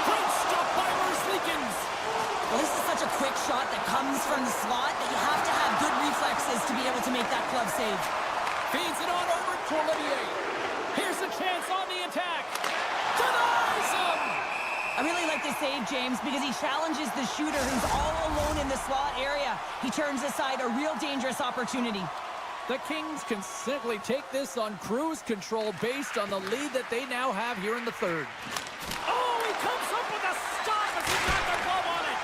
Great stop by Merzlikins. Well, this is such a quick shot that comes from the slot that you have to have good reflexes to be able to make that glove save. Feeds it on over to Olivier. Here's a chance on the attack. Denies him. I really like this save, James, because he challenges the shooter who's all alone in the slot area. He turns aside a real dangerous opportunity. The Kings can simply take this on cruise control based on the lead that they now have here in the third. Oh, he comes up with a stop as he got the glove on it.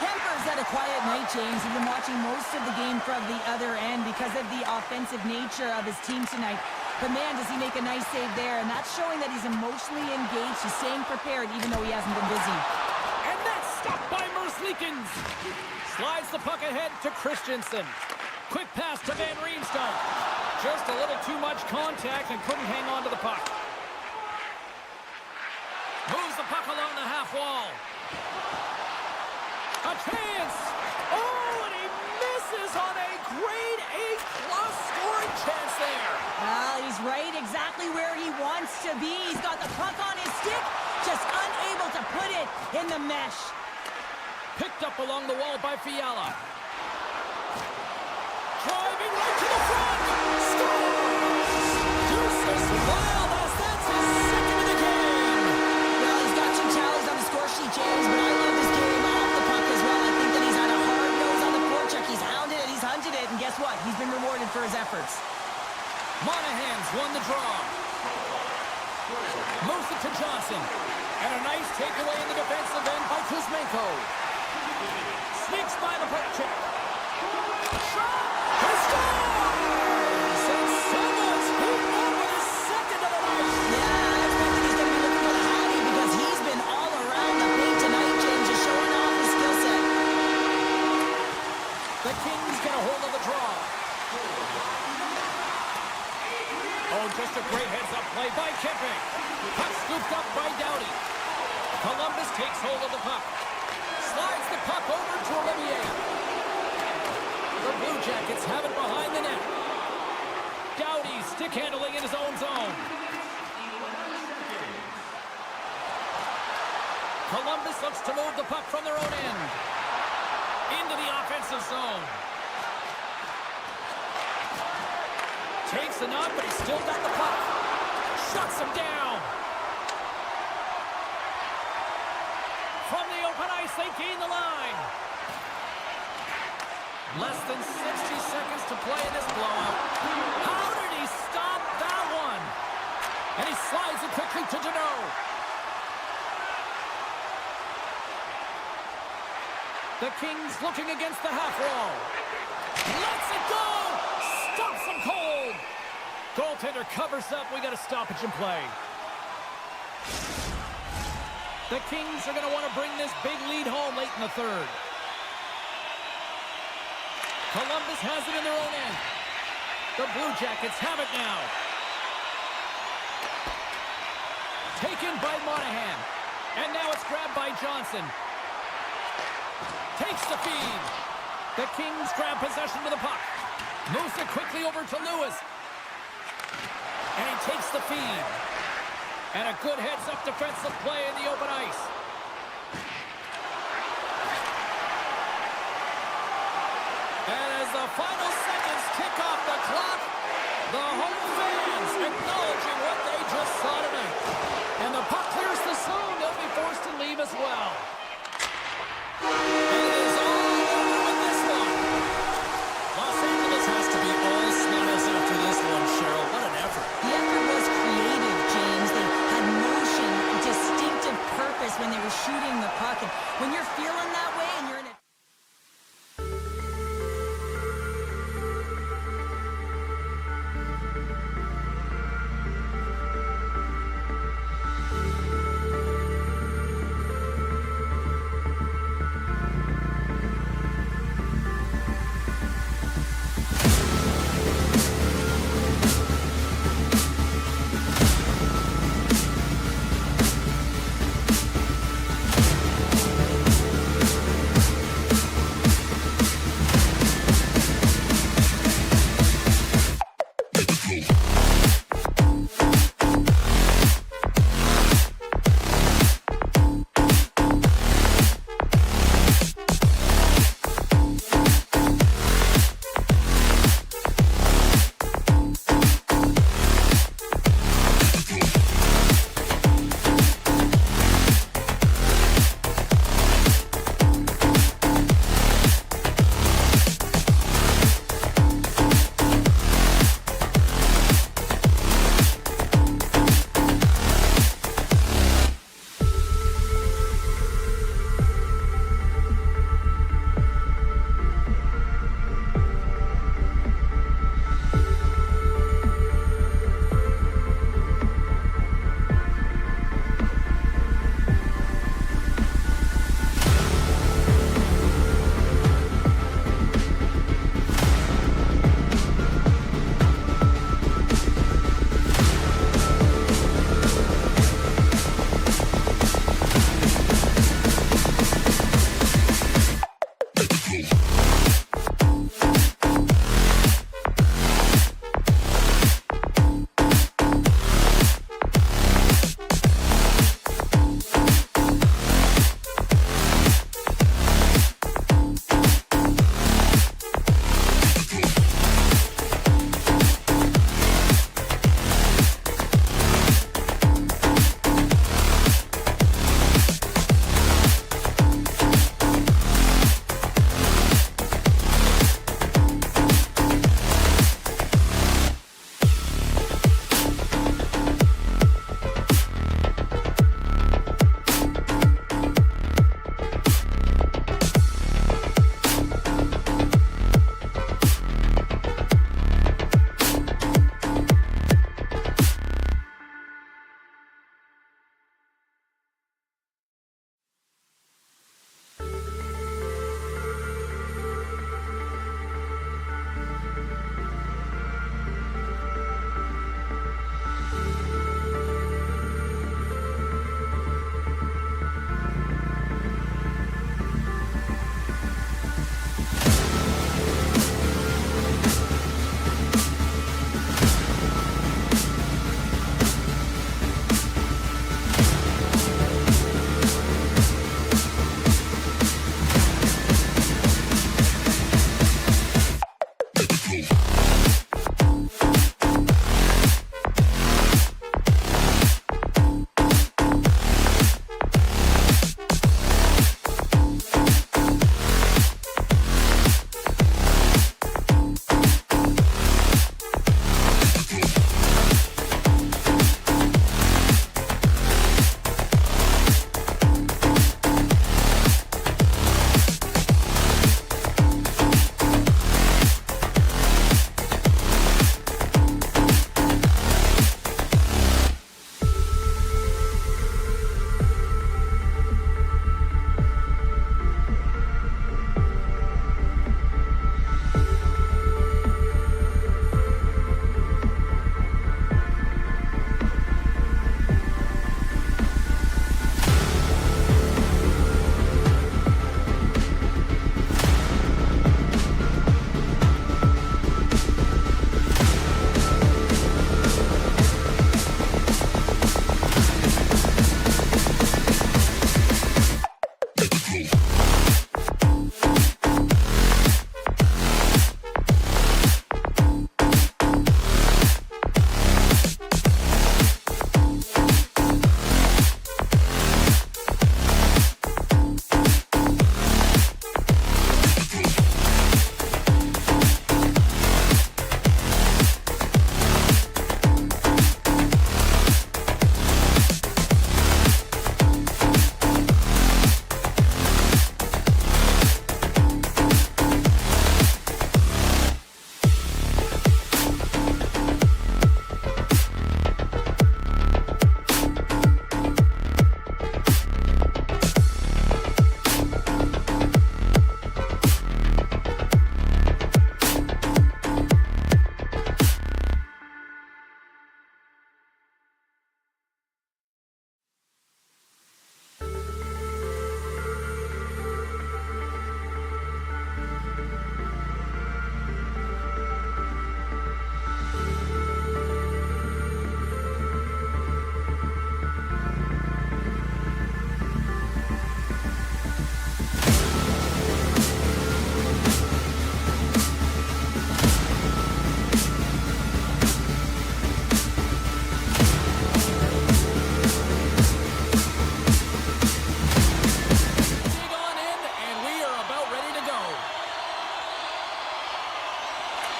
Kemper's had a quiet night, James. He's been watching most of the game from the other end because of the offensive nature of his team tonight. But man, does he make a nice save there, and that's showing that he's emotionally engaged. He's staying prepared even though he hasn't been busy. And that's stopped by Merzlikins. Slides the puck ahead to Christensen. Quick pass to Van Riemsdyk. Just a little too much contact and couldn't hang on to the puck. Moves the puck along the half wall. A chance! Oh, and he misses on a grade A-plus scoring chance there. Well, he's right exactly where he wants to be. He's got the puck on his stick, just unable to put it in the mesh. Picked up along the wall by Fiala. Driving right to the front. Scores! Deuces Wild, that's his second of the game. Well, he's got 2 tallies on the score sheet, James, but I love his game off the puck as well. I think that he's had a hard nose on the forecheck. He's hounded it, he's hunted it, and guess what? He's been rewarded for his efforts. Monahan's won the draw. Moves it to Johnson. And a nice takeaway in the defensive end by Kuzmenko. Sneaks by the poke check. Shot! He scores! And Simmons beaten up with his second of the night. Yeah, I expect that he's going to be looking for the Hattie because he's been all around the paint tonight, James, just showing off his skill set. The Kings get a hold of the draw. Oh, just a great heads-up play by Kemping. Puck scooped up by Doughty. Columbus takes hold of the puck. Slides the puck over to Olivier. The Blue Jackets have it behind the net. Doughty stick handling in his own zone. Columbus looks to move the puck from their own end. Into the offensive zone. Takes the knock, but he's still got the puck. Shuts him down. From the open ice, they gain the line. Less than 60 seconds to play in this blowout. How did he stop that one? And he slides it quickly to Deneau. The Kings looking against the half wall. Lets it go! Stops him cold! Goaltender covers up. We got a stoppage in play. The Kings are going to want to bring this big lead home late in the third. Columbus has it in their own end. The Blue Jackets have it now. Taken by Monahan. And now it's grabbed by Johnson. Takes the feed. The Kings grab possession to the puck. Moves it quickly over to Lewis. And he takes the feed. And a good heads-up defensive play in the open ice. And as the final seconds tick off the clock, the home fans acknowledging what they just saw tonight. And the puck clears the zone. They'll be forced to leave as well. And it is all over with this one. Los Angeles has to be all smiles after this one, Cheryl. What an effort. The effort was creative, James. They had motion, distinctive purpose when they were shooting the puck. And when you're feeling that way and you're in a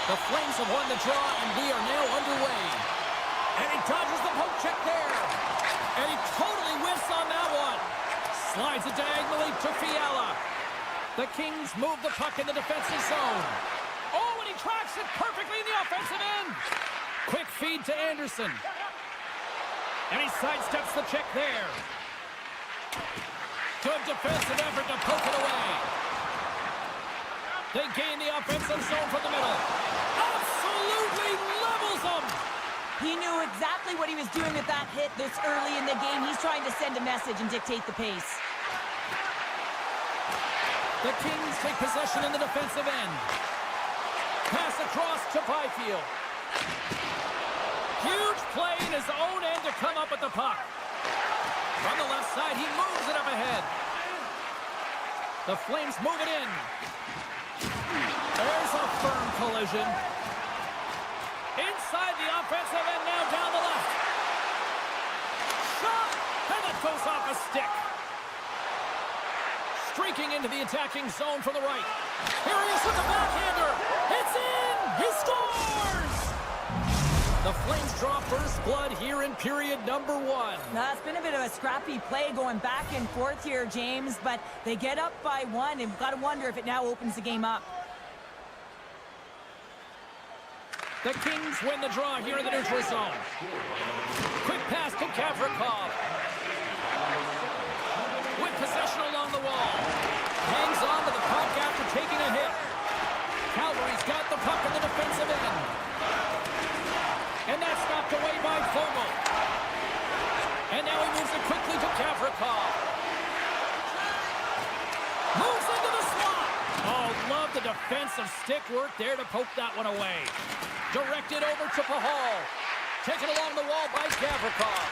The Flames have won the draw, and we are now underway. And he dodges the poke check there. And he totally whiffs on that one. Slides it diagonally to Fiala. The Kings move the puck in the defensive zone. Oh, and he tracks it perfectly in the offensive end. Quick feed to Anderson. And he sidesteps the check there. Good defensive effort to poke it away. They gain the offensive zone from the middle. Absolutely levels them. He knew exactly what he was doing with that hit this early in the game. He's trying to send a message and dictate the pace. The Kings take possession in the defensive end. Pass across to Byfield. Huge play in his own end to come up with the puck. From the left side, he moves it up ahead. The Flames move it in. There's a firm collision. Inside the offensive end, now down the left. Shot! And it goes off a stick. Streaking into the attacking zone from the right. Here he is with the backhander. It's in! He scores! The Flames draw first blood here in period number 1. Now, it's been a bit of a scrappy play going back and forth here, James, but they get up by 1, and we've got to wonder if it now opens the game up. The Kings win the draw here in the neutral zone. Quick pass to Gavrikov. With possession along the wall. Hangs on to the puck after taking a hit. Calgary's got the puck in the defensive end. And that's knocked away by Vogel. And now he moves it quickly to Gavrikov. Moves into the slot. Oh, love the defensive stick work there to poke that one away. Directed over to Pahal. Taken along the wall by Gavrikov.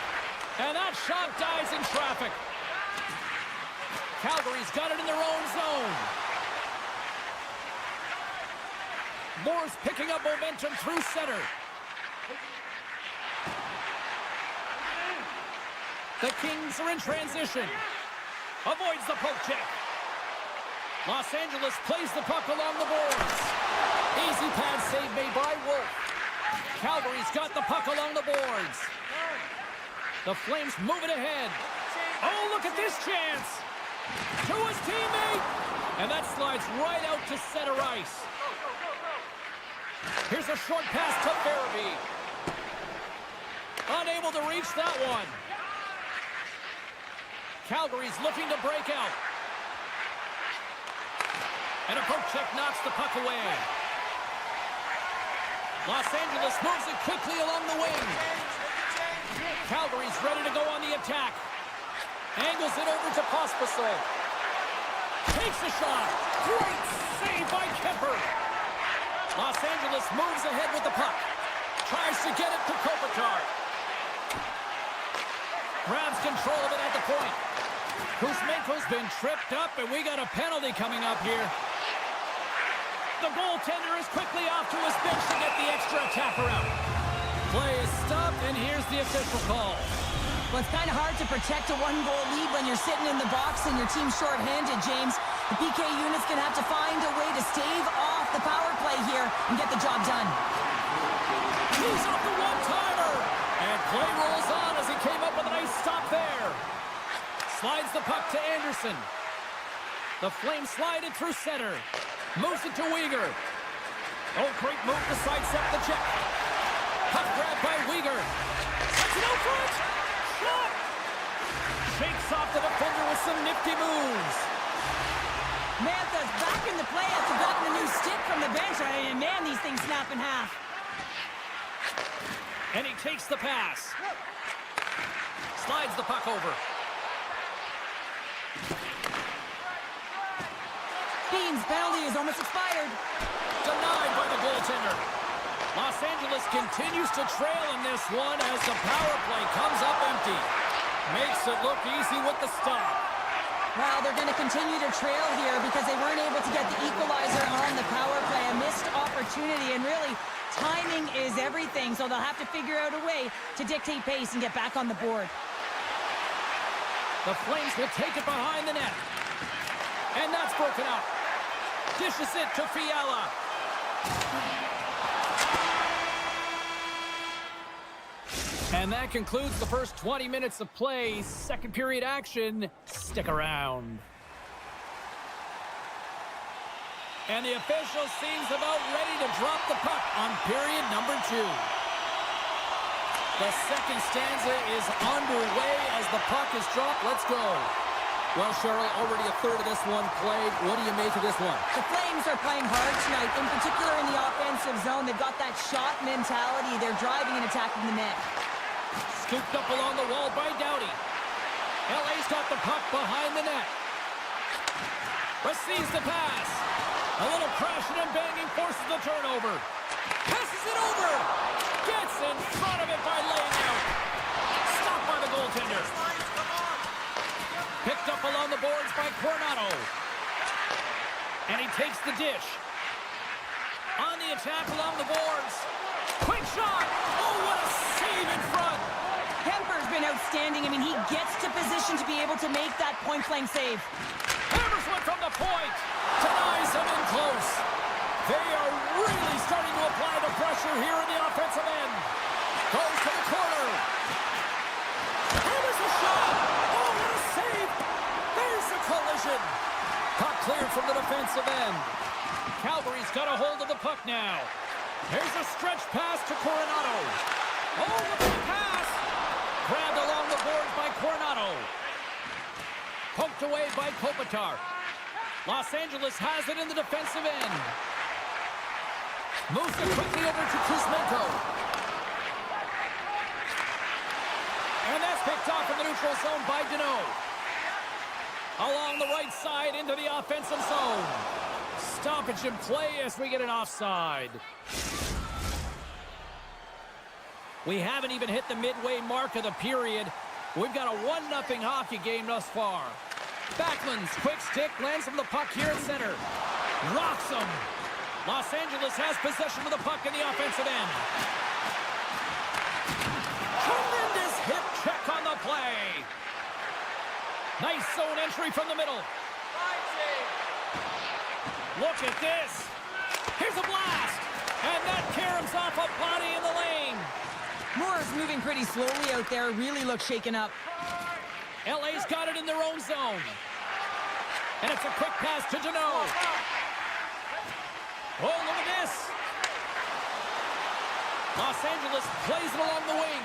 And that shot dies in traffic. Calgary's got it in their own zone. Moore's picking up momentum through center. The Kings are in transition. Avoids the poke check. Los Angeles plays the puck along the boards. Easy pad save made by Wolf. Calgary's got the puck along the boards. The Flames move it ahead. Oh, look at this chance. To his teammate. And that slides right out to center ice. Here's a short pass to Farabee. Unable to reach that one. Calgary's looking to break out. And a poke check knocks the puck away. Los Angeles moves it quickly along the wing. Calgary's ready to go on the attack. Angles it over to Pospisil. Takes a shot. Great save by Kemper. Los Angeles moves ahead with the puck. Tries to get it to Kopitar. Grabs control of it at the point. Kuzmenko's been tripped up, and we got a penalty coming up here. The goaltender is quickly off to his bench to get the extra attacker out. Play is stopped, and here's the official call. Well, it's kind of hard to protect a one-goal lead when you're sitting in the box and your team's short-handed, James. The PK unit's going to have to find a way to stave off the power play here and get the job done. He's off the one-timer. And play rolls on as he came up with a nice stop there. Slides the puck to Anderson. The Flames slide it through center. Moves it to Weegar. Oh, great move to sidestep the check. Puck grab by Weegar. That's an out front. Shot. Shakes off the defender with some nifty moves. Mantha's back in the play after gotten a new stick from the bench. And man, these things snap in half. And he takes the pass. Slides the puck over. Bean's penalty is almost expired. Denied by the goaltender. Los Angeles continues to trail in this one as the power play comes up empty. Makes it look easy with the stop. Well, they're going to continue to trail here because they weren't able to get the equalizer on the power play. A missed opportunity, and really, timing is everything, so they'll have to figure out a way to dictate pace and get back on the board. The Flames will take it behind the net. And that's broken up. Dishes it to Fiala. And that concludes the first 20 minutes of play. Second period action. Stick around. And the official seems about ready to drop the puck on period number 2. The second stanza is underway as the puck is dropped. Let's go. Well, Cheryl, already a third of this one played. What do you make of this one? The Flames are playing hard tonight, in particular in the offensive zone. They've got that shot mentality. They're driving and attacking the net. Scooped up along the wall by Doughty. LA's got the puck behind the net. Receives the pass. A little crashing and banging forces the turnover. Passes it over. Gets in front of it by laying out. Stopped by the goaltender. Picked up along the boards by Coronado. And he takes the dish. On the attack along the boards. Quick shot. Oh, what a save in front. Kemper's been outstanding. I mean, he gets to position to be able to make that point-blank save. Hammers one from the point. Denies him in close. They are really starting to apply the pressure here in the offensive end. Goes to the corner. Hammers a shot. Oh, what a save. There's the collision. Puck cleared from the defensive end. Calgary's got a hold of the puck now. Here's a stretch pass to Coronado. Oh, the big pass. Grabbed along the boards by Coronado. Poked away by Kopitar. Los Angeles has it in the defensive end. Moves it quickly over to Kuzmenko. And that's picked off in the neutral zone by Deneau. Along the right side into the offensive zone. Stoppage in play as we get an offside. We haven't even hit the midway mark of the period. We've got a 1-0 hockey game thus far. Backlund's quick stick lands him the puck here at center. Rocks him. Los Angeles has possession of the puck in the offensive end. Tremendous hip check on the play. Nice zone entry from the middle. Look at this. Here's a blast. And that caroms off a body in the lane. Moore's moving pretty slowly out there. Really looks shaken up. LA's got it in their own zone. And it's a quick pass to Deneau. Oh, look at this. Los Angeles plays it along the wing.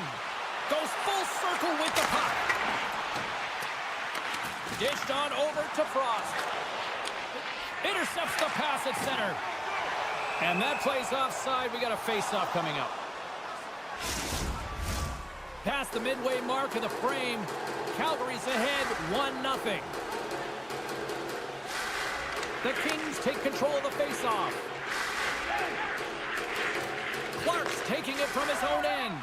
Goes full circle with the puck. Dished on over to Frost. Intercepts the pass at center. And that plays offside. We got a face-off coming up. Past the midway mark of the frame. Calgary's ahead 1-0. The Kings take control of the face-off. Clark's taking it from his own end.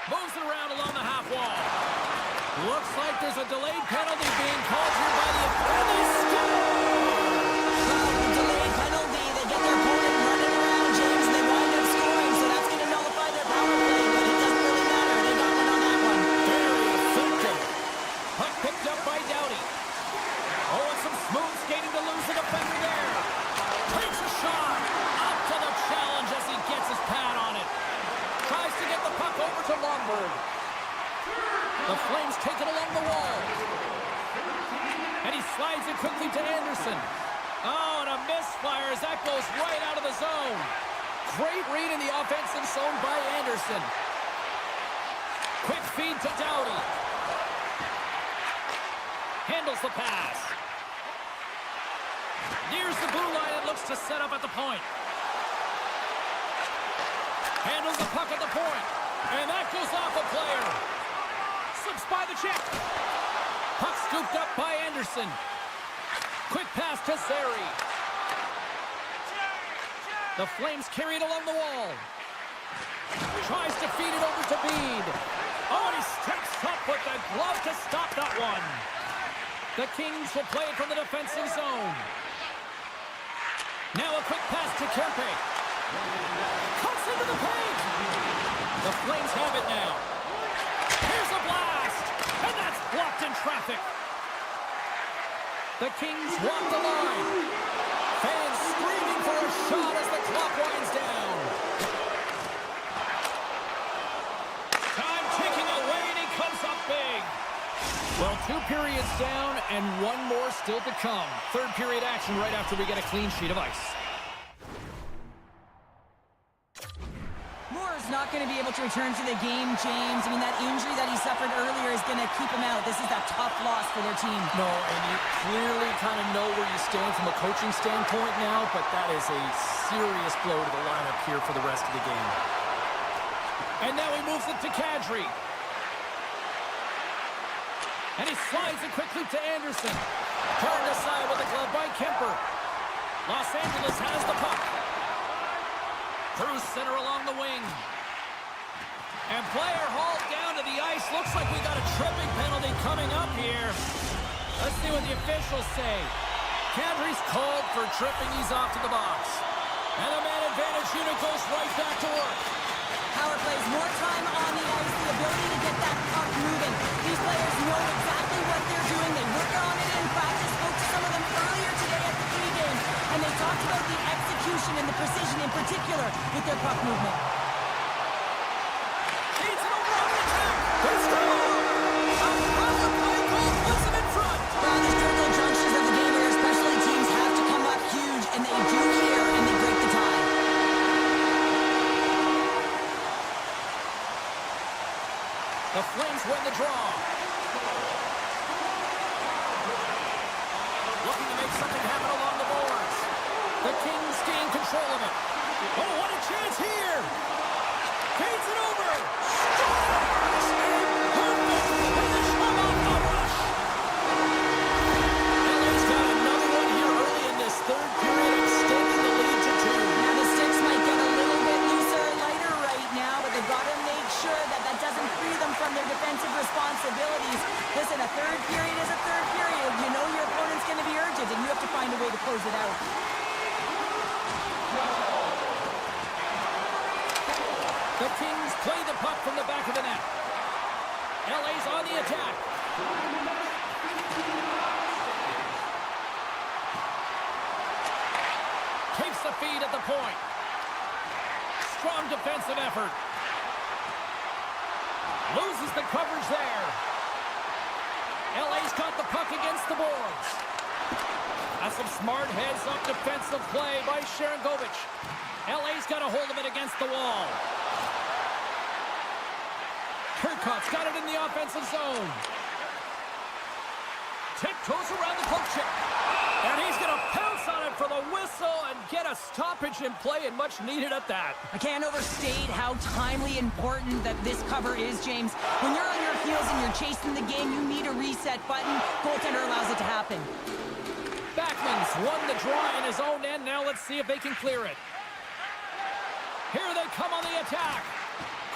Moves it around along the half wall. Looks like there's a delayed penalty being called here by the Delayed penalty. They get their opponent running around, James, and they wind up scoring, so that's going to nullify their power play, but it doesn't really matter. They got one on that one. Very effective. Puck picked up by Doughty. Oh, and some smooth skating to lose the defender there. Takes a shot. Up to the challenge as he gets his pad on it. Tries to get the puck over to Lomberg. The Flames take it along the wall. And he slides it quickly to Anderson. Oh, and a misfire as that goes right out of the zone. Great read in the offensive zone by Anderson. Quick feed to Doughty. Handles the pass. Nears the blue line and looks to set up at the point. Handles the puck at the point. And that goes off a player. Slips by the check. Puck scooped up by Anderson. Quick pass to Zary. The Flames carry it along the wall. Tries to feed it over to Bede. Oh, and he steps up with the glove to stop that one. The Kings will play it from the defensive zone. Now a quick pass to Kempe. Cuts into the paint. The Flames have it now. Here's a blast. And that's blocked in traffic. The Kings walk the line. Fans screaming for a shot as the clock winds down. still to come. Third period action right after we get a clean sheet of ice. Moore's not going to be able to return to the game, James. I mean, that injury that he suffered earlier is going to keep him out. This is a tough loss for their team. No, and you clearly kind of know where you stand from a coaching standpoint now, but that is a serious blow to the lineup here for the rest of the game. And now he moves it to Kadri. And he slides it quickly to Anderson. Turned aside with a glove by Kemper. Los Angeles has the puck. Through center along the wing. And player hauled down to the ice. Looks like we got a tripping penalty coming up here. Let's see what the officials say. Kadri's called for tripping. He's off to the box. And the man advantage unit goes right back to work. Power plays more time on the ice, the ability to get that puck moving. These players know exactly what they're doing. They work on it in practice. Spoke to some of them earlier today at the pregame, and they talked about the execution and the precision in particular with their puck movement. Feeds it over on the attack. They score! A power play goal puts them in front. Well, these critical junctures of the game where especially teams have to come up huge, and they do here, and they break the tie. The Flames win the draw. Looking to make something happen along the boards. The Kings gain control of it. Oh, what a chance here! Feeds it over! Scores! A perfect finish from off the rush! LA's got another one here early in this third period, extending the lead to 2. Now the sticks might get a little bit looser and lighter right now, but they've got to make sure that that doesn't free them from their defensive responsibilities. Listen, a third period is a third period. You know your opponent's going to be urgent, and you have to find a way to close it out. The Kings play the puck from the back of the net. LA's on the attack. Takes the feed at the point. Strong defensive effort. Loses the coverage there. LA's got the puck against the boards. That's some smart heads-up defensive play by Sharangovich. LA's got a hold of it against the wall. Turcotte's got it in the offensive zone. Tiptoes around the poke check. And he's going to pounce on it for the whistle and get a stoppage in play, and much needed at that. I can't overstate how timely important that this cover is, James. When you're on your heels and you're chasing the game, you need a reset button. Goaltender allows it to happen. Backman's won the draw in his own end. Now let's see if they can clear it. Here they come on the attack.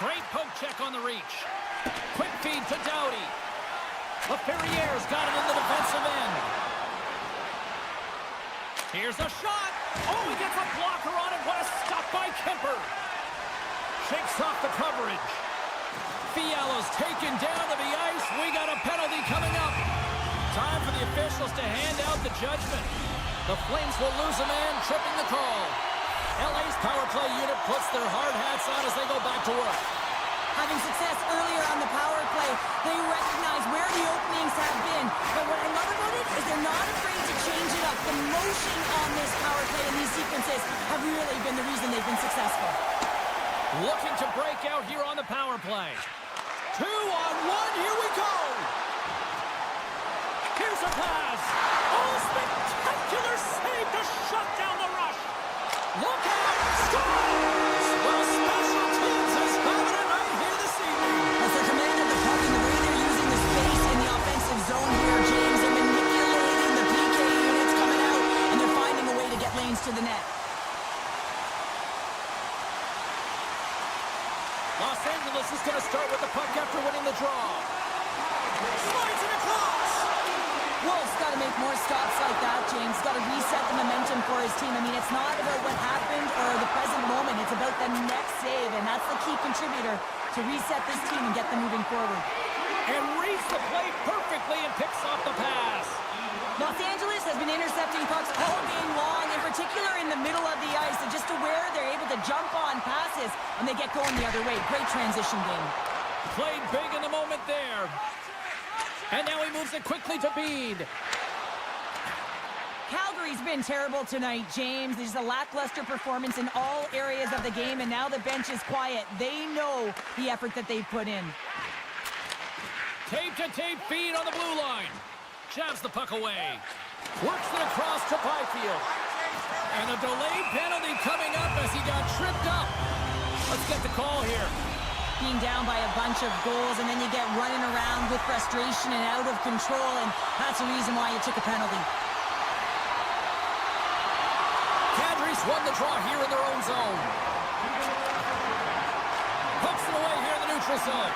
Great poke check on the reach. Quick feed to Doughty. LaFerriere's got it in the defensive end. Here's a shot. Oh, he gets a blocker on it. What a stop by Kemper. Shakes off the coverage. Fiala's taken down to the ice. We got a penalty coming up. Time for the officials to hand out the judgment. The Flames will lose a man, tripping the call. LA's power play unit puts their hard hats on as they go back to work. Having success earlier on the power play, they recognize where the openings have been. But what I love about it is they're not afraid to change it up. The motion on this power play and these sequences have really been the reason they've been successful. Looking to break out here on the power play. 2-on-1, here we go! Here's a pass. Oh, spectacular save to shut down the rush. Look out! Scores! Well, special teams is having a night here this evening. As their command of the puck and the way they're using the space in the offensive zone here, James, they're manipulating the PK units coming out, and they're finding a way to get lanes to the net. Los Angeles is going to start with the puck after winning the draw. Slides it across. Wolf's got to make more stops like that, James. Got to reset the momentum for his team. I mean, it's not about what happened or the present moment. It's about the next save, and that's the key contributor to reset this team and get them moving forward. And reads the play perfectly and picks off the pass. Los Angeles has been intercepting pucks all game long, in particular in the middle of the ice, and just to where they're able to jump on passes, and they get going the other way. Great transition game. Played big in the moment there. And now he moves it quickly to Bede. Calgary's been terrible tonight, James. There's a lackluster performance in all areas of the game, and now the bench is quiet. They know the effort that they've put in. Tape-to-tape feed on the blue line. Jabs the puck away. Works it across to Byfield. And a delayed penalty coming up as he got tripped up. Let's get the call here. Being down by a bunch of goals, and then you get running around with frustration and out of control, and that's the reason why you took a penalty. Calgary's won the draw here in their own zone. Pumps it away here in the neutral zone.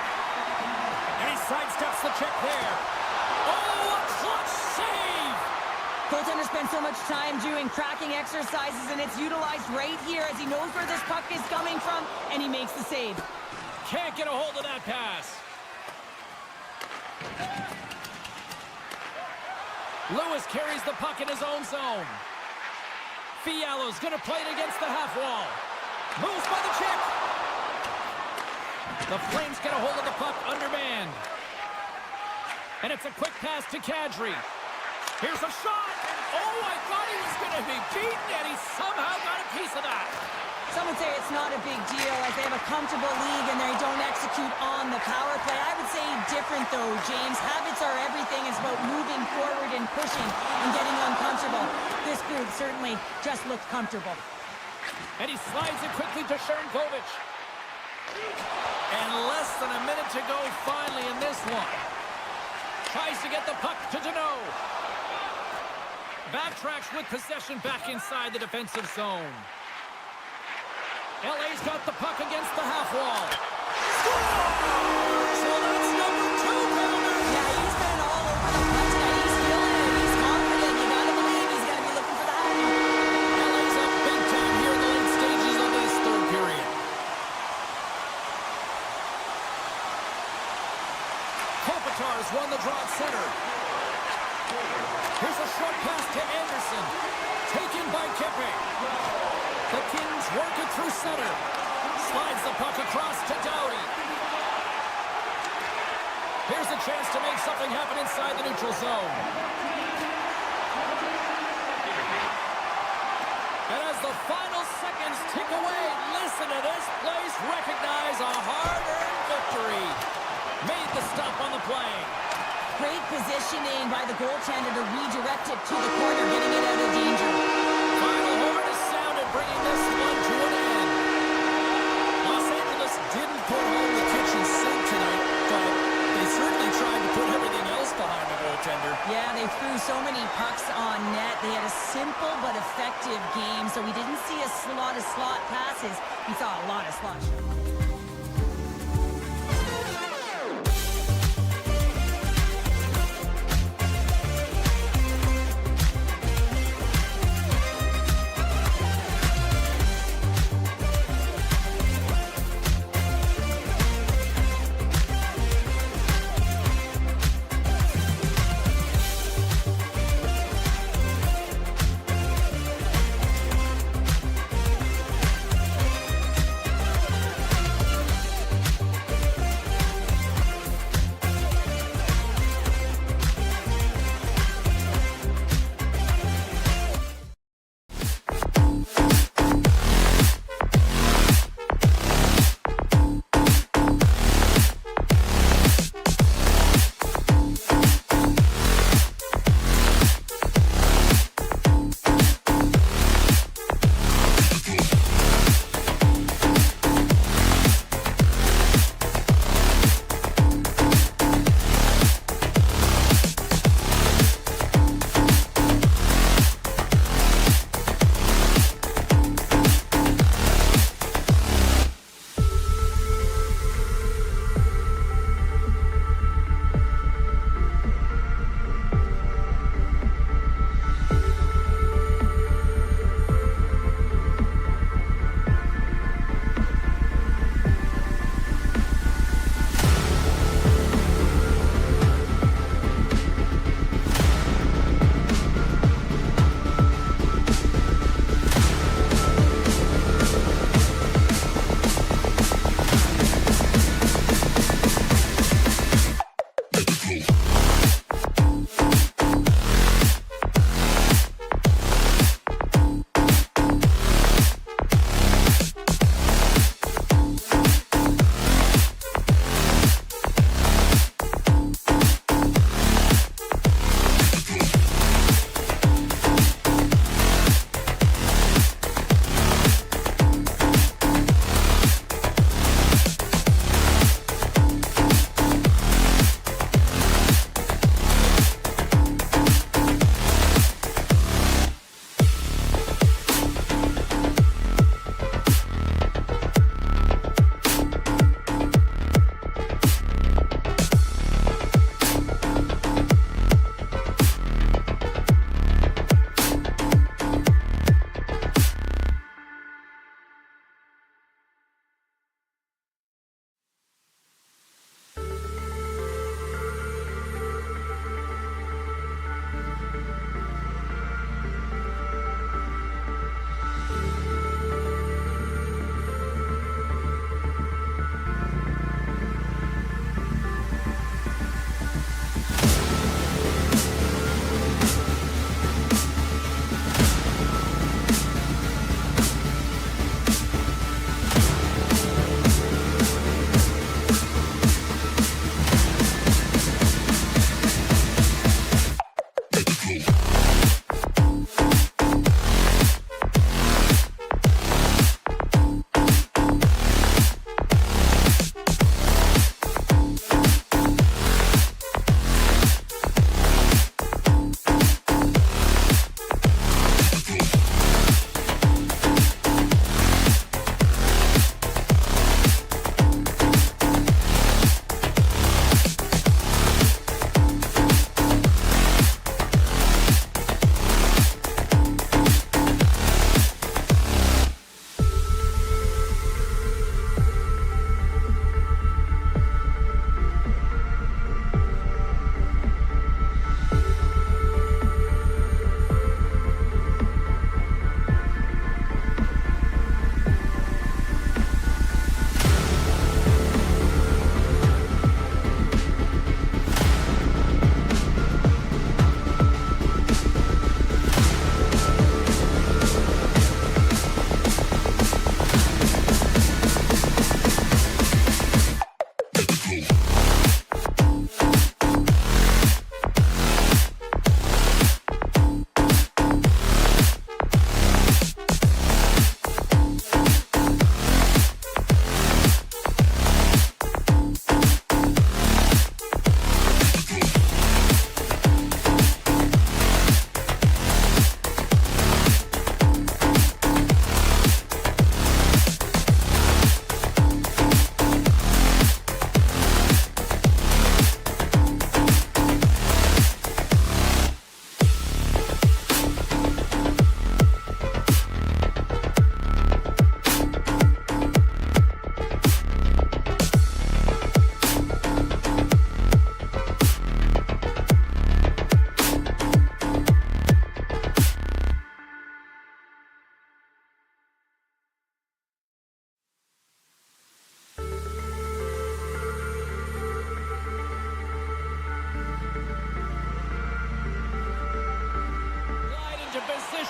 And he sidesteps the check there. Oh, a clutch save! Goaltender spends so much time doing tracking exercises, and it's utilized right here as he knows where this puck is coming from, and he makes the save. Can't get a hold of that pass. Lewis carries the puck in his own zone. Fialo's going to play it against the half wall. Moves by the check. The Flames get a hold of the puck undermanned. And it's a quick pass to Kadri. Here's a shot. Oh, I thought he was going to be beaten, and he somehow got a piece of that. Some would say it's not a big deal as they have a comfortable league and they don't execute on the power play. I would say different though, James. Habits are everything. It's about moving forward and pushing and getting uncomfortable. This group certainly just looked comfortable. And he slides it quickly to Sharankovic. And less than a minute to go finally in this one. Tries to get the puck to Deneau. Backtracks with possession back inside the defensive zone. LA's got the puck against the half wall. So that's number 2, Pounder. Yeah, he's been all over the puck tonight. He's feeling it. He's confident. You gotta believe he's gonna be looking for the hat. LA's up big time here in the late stages of this third period. Kopitar's won the draw at center. Here's a short pass to Anderson. Taken by Kepe. The Kings work it through center. Slides the puck across to Doughty. Here's a chance to make something happen inside the neutral zone. And as the final seconds tick away, listen to this place recognize a hard-earned victory. Made the stop on the play. Great positioning by the goaltender to redirect it to the corner, getting it out of danger. Final horn is sounded, bringing this one to an end. Los Angeles didn't put home the kitchen sink tonight, but they certainly tried to put everything else behind the goaltender. Yeah, they threw so many pucks on net. They had a simple but effective game, so we didn't see a lot of slot passes. We saw a lot of slot shots.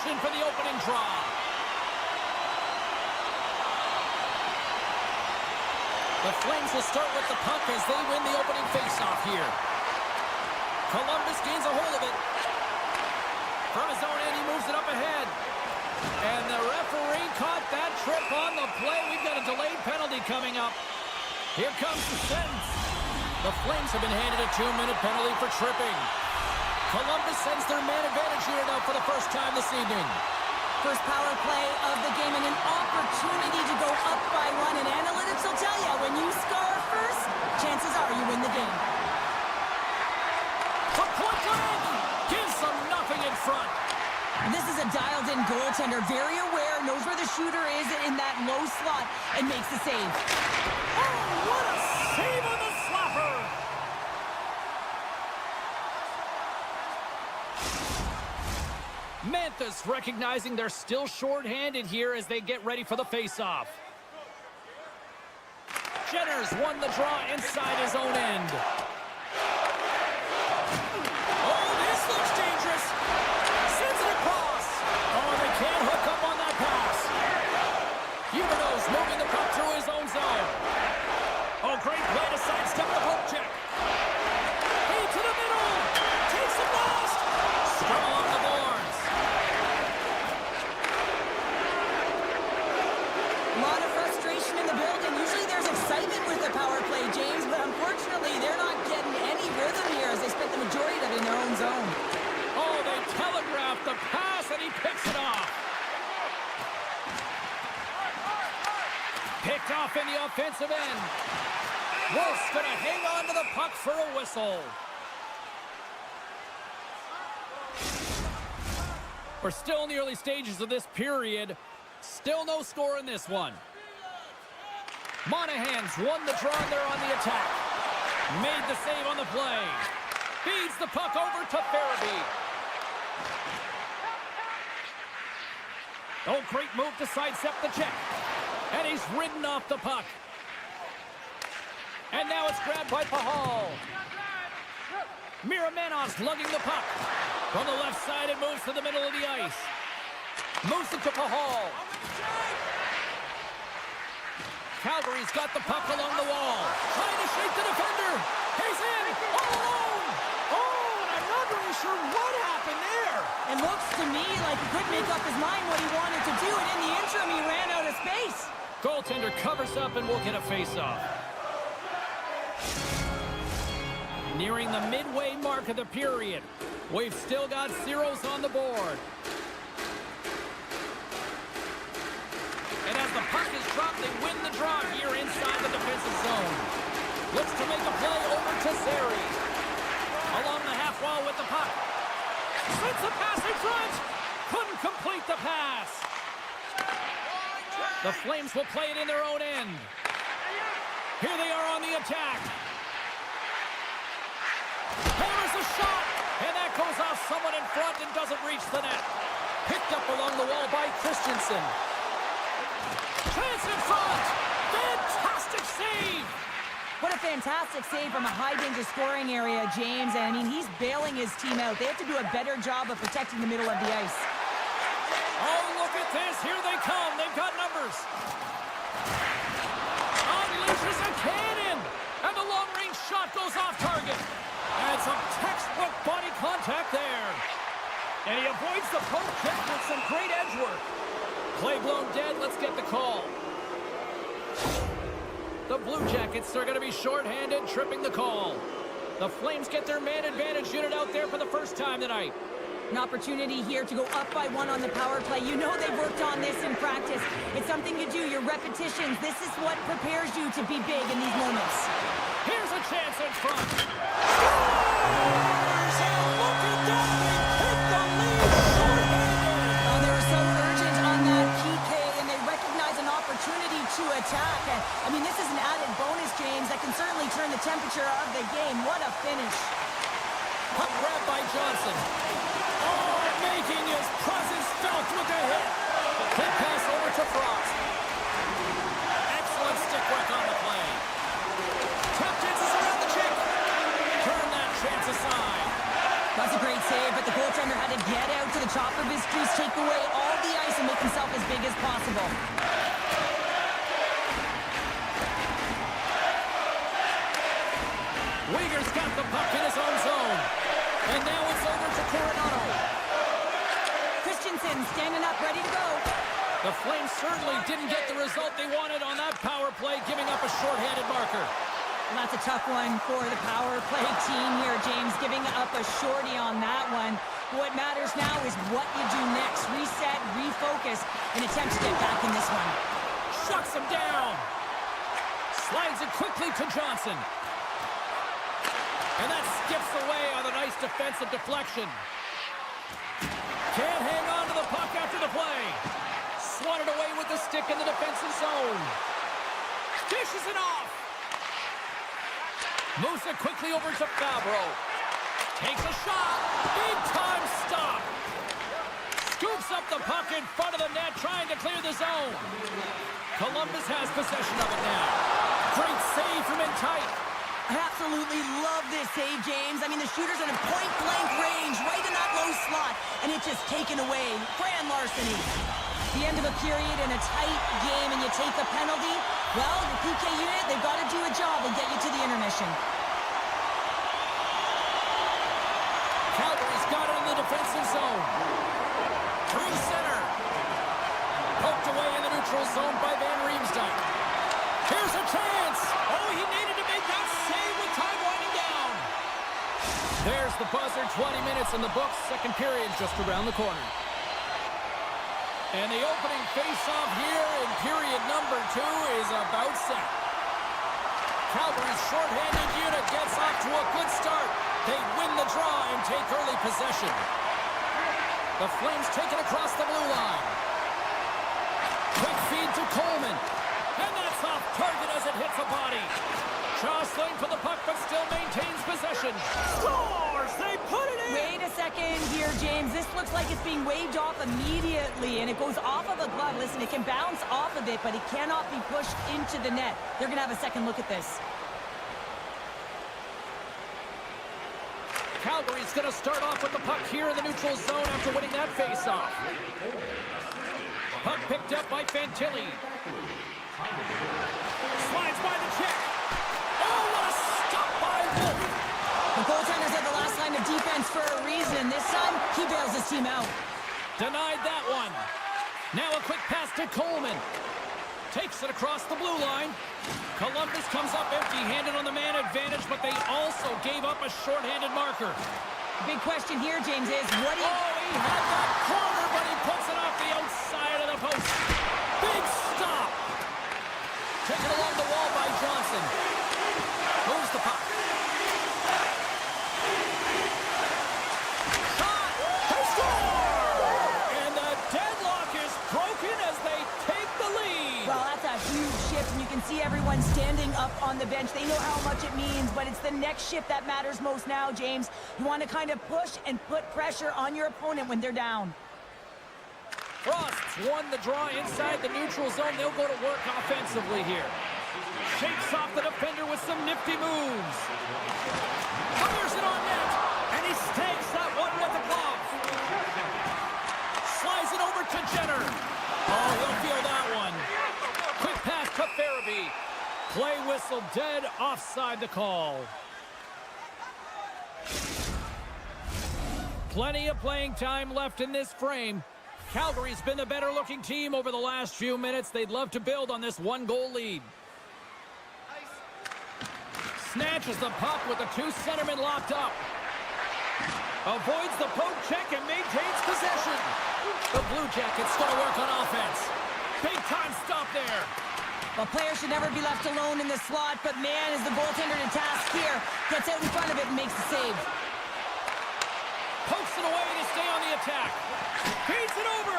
position for the opening draw. The Flames will start with the puck as they win the opening faceoff here. Columbus gains a hold of it. From his own end, he moves it up ahead. And the referee caught that trip on the play. We've got a delayed penalty coming up. Here comes the sentence. The Flames have been handed a 2-minute penalty for tripping. Columbus sends their man advantage unit out for the first time this evening. First power play of the game and an opportunity to go up by 1. And analytics will tell you, when you score first, chances are you win the game. From point blank, gives them nothing in front. This is a dialed-in goaltender, very aware, knows where the shooter is in that low slot, and makes the save. Oh, what a save on the slapper! Manthus recognizing they're still short-handed here as they get ready for the face-off. Jenner's won the draw inside his own end. Oh, this looks dangerous. Sends it across. Oh, they can't hook up on that pass. Huberdeau's moving the puck through his own zone. Oh, great play to sidestep the poke check. Hey, to the middle. Takes the blast. Scrum along the boards. A lot of frustration in the building. Usually there's excitement with the power play, James, but unfortunately they're not getting any rhythm here as they spent the majority of it in their own zone. Oh, they telegraphed the pass and he picks it off. Picked off in the offensive end. Wolf's gonna hang on to the puck for a whistle. We're still in the early stages of this period. Still no score in this one. Monahan's won the draw there on the attack. Made the save on the play. Feeds the puck over to Farabee. Oh, great move to sidestep the check. And he's ridden off the puck. And now it's grabbed by Pahal. Miramenos lugging the puck. From the left side, it moves to the middle of the ice. Moves it to Pahal. Calgary's got the puck along the wall. Trying to shake the defender. He's in. All alone. Oh, and I'm not really sure what happened there. It looks to me like he couldn't make up his mind what he wanted to do, and in the interim, he ran out of space. Goaltender covers up and we'll get a face-off. Nearing the midway mark of the period. We've still got zeros on the board. And as the puck is dropped, they win the draw here inside the defensive zone. Looks to make a play over to Zary. Along the half wall with the puck. Sends a pass in front. Couldn't complete the pass. The Flames will play it in their own end. Here they are on the attack. Hammers a shot. And that goes off someone in front and doesn't reach the net. Picked up along the wall by Christensen. Chance in front. Fantastic save. What a fantastic save from a high-danger scoring area, James. And, I mean, he's bailing his team out. They have to do a better job of protecting the middle of the ice. Oh, look at this. Here they come. They've got numbers. Unleashes a cannon. And the long-range shot goes off target. And some textbook body contact there. And he avoids the poke check with some great edge work. Play blown dead. Let's get the call. The Blue Jackets are going to be shorthanded, tripping the call. The Flames get their man advantage unit out there for the first time tonight. An opportunity here to go up by 1 on the power play. You know they've worked on this in practice. It's something you do, your repetitions. This is what prepares you to be big in these moments. Here's a chance in front. They were so urgent on that PK, and they recognize an opportunity to attack. And, I mean, this is an added bonus, James, that can certainly turn the temperature of the game. What a finish. Puck grab by Johnson. Oh, making his presence felt with a hit. Quick pass over to Frost. Excellent stick work on the play. Tap chances around the check. Turn that chance aside. That's a great save, but the goaltender had to get out to the the top of his crease, take away all the ice, and make himself as big as possible. Uyghur's got the puck in his own zone. And now it's over to Coronado. Christensen standing up, ready to go. The Flames certainly didn't get the result they wanted on that power play, giving up a shorthanded marker. And that's a tough one for the power play team here, James, giving up a shorty on that one. What matters now is what you do next. Reset, refocus, and attempt to get back in this one. Shuts him down. Slides it quickly to Johnson. And that skips away on a nice defensive deflection. Can't hang on to the puck after the play. Swatted away with the stick in the defensive zone. Dishes it off. Moves it quickly over to Fabro. Takes a shot. Big time stop. Scoops up the puck in front of the net, trying to clear the zone. Columbus has possession of it now. Great save from in tight. I absolutely love this save, James. I mean, the shooter's in a point-blank range, right in that low slot, and it's just taken away. Grand larceny. The end of a period in a tight game, and you take a penalty. Well, your PK unit, they've got to do a job and get you to the intermission. Calgary's got it in the defensive zone. Through center. Poked away in the neutral zone by Van Riemsdyk. Here's a chance. Oh, he needed to make that save with time winding down. There's the buzzer. 20 minutes in the books. Second period just around the corner. And the opening face-off here in period number 2 is about set. Calgary's shorthanded unit gets off to a good start. They win the draw and take early possession. The Flames take it across the blue line. Quick feed to Coleman. And that's off target as it hits a body. Jostling for the puck, but still maintains possession. Scores! They put it in! Wait a second here, James. This looks like it's being waved off immediately, and it goes off of a glove. Listen, it can bounce off of it, but it cannot be pushed into the net. They're going to have a second look at this. Calgary's going to start off with the puck here in the neutral zone after winning that face-off. Puck picked up by Fantilli. Slides by the check. Oh, what a stop by Wolf. The goaltender's at the last line of defense for a reason. This time, he bails his team out. Denied that one. Now a quick pass to Coleman. Takes it across the blue line. Columbus comes up empty-handed on the man advantage, but they also gave up a shorthanded marker. The big question here, James, is what do you... Oh, he had that corner, but he puts it off the outside of the post. Big stop. Taken along the wall by Johnson. Moves the puck. Shot. They score! And the deadlock is broken as they take the lead. Well, that's a huge shift, and you can see everyone standing up on the bench. They know how much it means, but it's the next shift that matters most now, James. You want to kind of push and put pressure on your opponent when they're down. Frost's won the draw inside the neutral zone. They'll go to work offensively here. Shakes off the defender with some nifty moves. Fires it on net. And he stakes that one with the glove. Slides it over to Jenner. Oh, he'll feel that one. Quick pass to Farabee. Play whistle dead, offside the call. Plenty of playing time left in this frame. Calgary's been the better-looking team over the last few minutes. They'd love to build on this one-goal lead. Snatches the puck with the two centermen locked up. Avoids the poke check and maintains possession. The Blue Jackets going to work on offense. Big-time stop there. Well, players should never be left alone in the slot, but man, is the goaltender to task here. Gets out in front of it and makes the save. Pokes it away to stay on the attack. Feeds it over.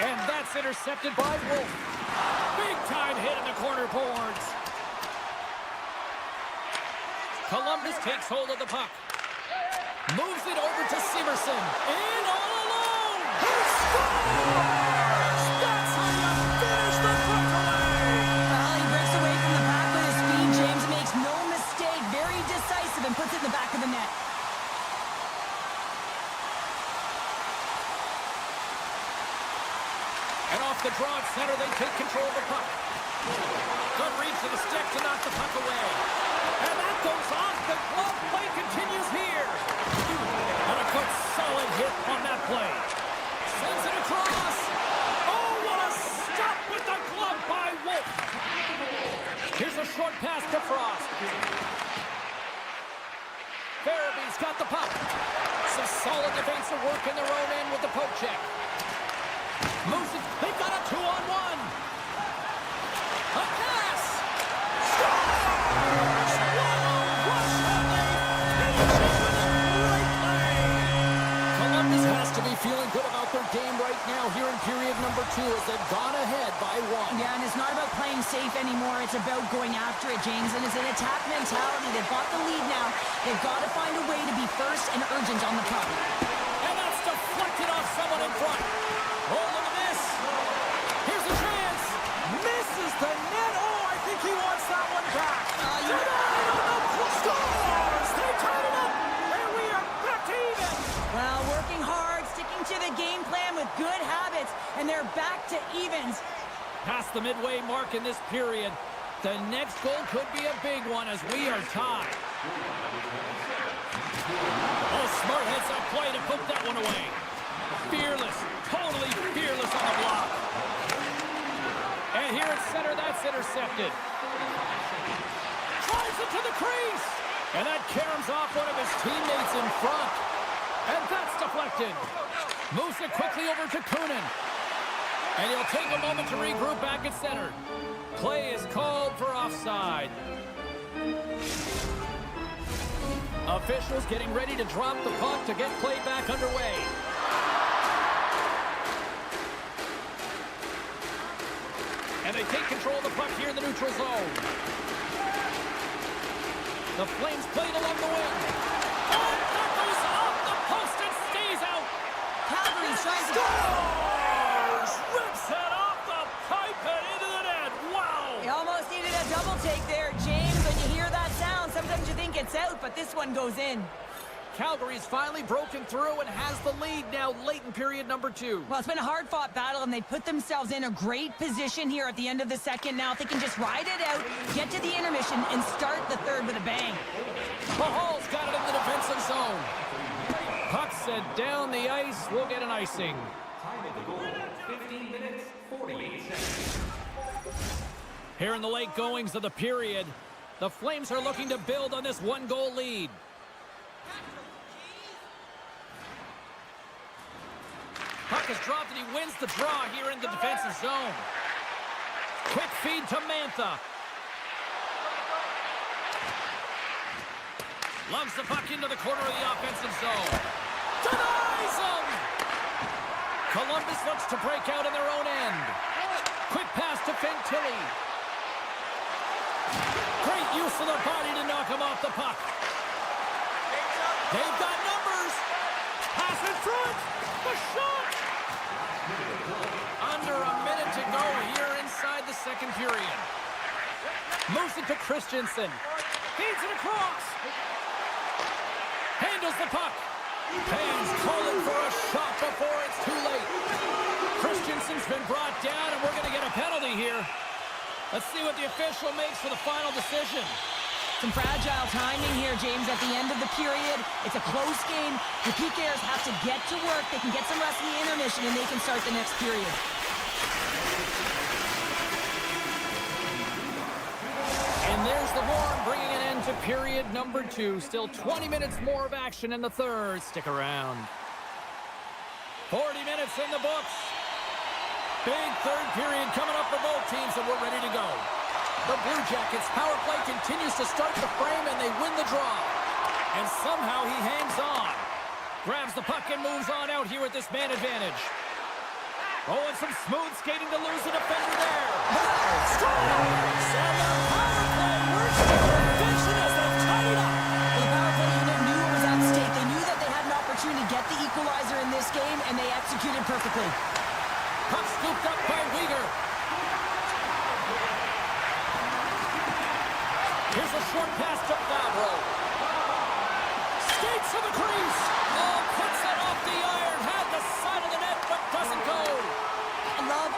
And that's intercepted by Wolf. Big-time hit in the corner boards. Columbus takes hold of the puck. Moves it over to Severson. In all alone. He scores! That's how you finish the breakaway. Well, he breaks away from the pack with his speed. James makes no mistake. Very decisive and puts it in the back of the net. And off the draw at center, they take control of the puck. Good reach to the stick to knock the puck away. And that goes off the glove. Play continues here. And a good solid hit on that play. Sends it across. Oh, what a stop with the glove by Wolf. Here's a short pass to Frost. Farabee's got the puck. Some solid defensive work in their own end with the poke check. Moves it. They've got a 2-on-1. A pass. Scores! What a rush. Finishes with a great play. Columbus has to be feeling good about their game right now here in period number 2 as they've gone ahead by 1. Yeah, and it's not about playing safe anymore. It's about going after it, James. And it's an attack mentality. They've got the lead now. They've got to find a way to be first and urgent on the puck. And that's deflected off someone in front. Oh, look at this. Here's a chance. Misses the net. Oh, I think he wants that one back. Scores! They tied it up, and we are back to even. Well, working hard, sticking to the game plan with good habits, and they're back to evens. Past the midway mark in this period. The next goal could be a big one as we are tied. Oh, smart heads-up play to put that one away. Fearless, totally fearless on the block. And here at center, that's intercepted. Drives it to the crease. And that caroms off one of his teammates in front. And that's deflected. Moves it quickly over to Kunin. And he'll take a moment to regroup back at center. Play is called for offside. Officials getting ready to drop the puck to get play back underway. And they take control of the puck here in the neutral zone. The Flames played along the wing. Oh, that goes off the post and stays out. Calgary's trying to Scores! Rips it off the pipe and into the net. Wow! He almost needed a double take there, James. When you hear that sound, sometimes you think it's out, but this one goes in. Calgary's finally broken through and has the lead now late in period number 2. Well, it's been a hard-fought battle, and they put themselves in a great position here at the end of the second. Now, if they can just ride it out, get to the intermission, and start the third with a bang. Mahal's got it in the defensive zone. Puck set down the ice. We'll get an icing. Time of the goal, 15 minutes, 48 seconds. Here in the late goings of the period, the Flames are looking to build on this one-goal lead. Puck is dropped and he wins the draw here in the defensive zone. Quick feed to Mantha. Loves the puck into the corner of the offensive zone. Denies him! Columbus looks to break out in their own end. Quick pass to Fantilli. Great use of the body to knock him off the puck. They've got numbers. Pass in front. The shot. Under a minute to go here inside the second period. Moves it to Christensen. Feeds it across. Handles the puck. Fans calling for a shot before it's too late. Christensen's been brought down, and we're going to get a penalty here. Let's see what the official makes for the final decision. Some fragile timing here, James, at the end of the period. It's a close game. The PKers have to get to work. They can get some rest in the intermission, and they can start the next period. And there's the horn, bringing an end to period number 2. Still 20 minutes more of action in the third. Stick around. 40 minutes in the books. Big third period coming up for both teams, and we're ready to go. The Blue Jackets' power play continues to start the frame, and they win the draw. And somehow he hangs on. Grabs the puck and moves on out here with this man advantage. Oh, and some smooth skating to lose a defender there. Scores! And the power play works to perfection as they've tied it up. The power play unit knew it was at stake. They knew that they had an opportunity to get the equalizer in this game, and they executed perfectly. Puck scooped up by Weegar. Here's a short pass to Favreau. Skates to the crease. Oh, puts it off the iron. Had the side of the net, but doesn't go. I love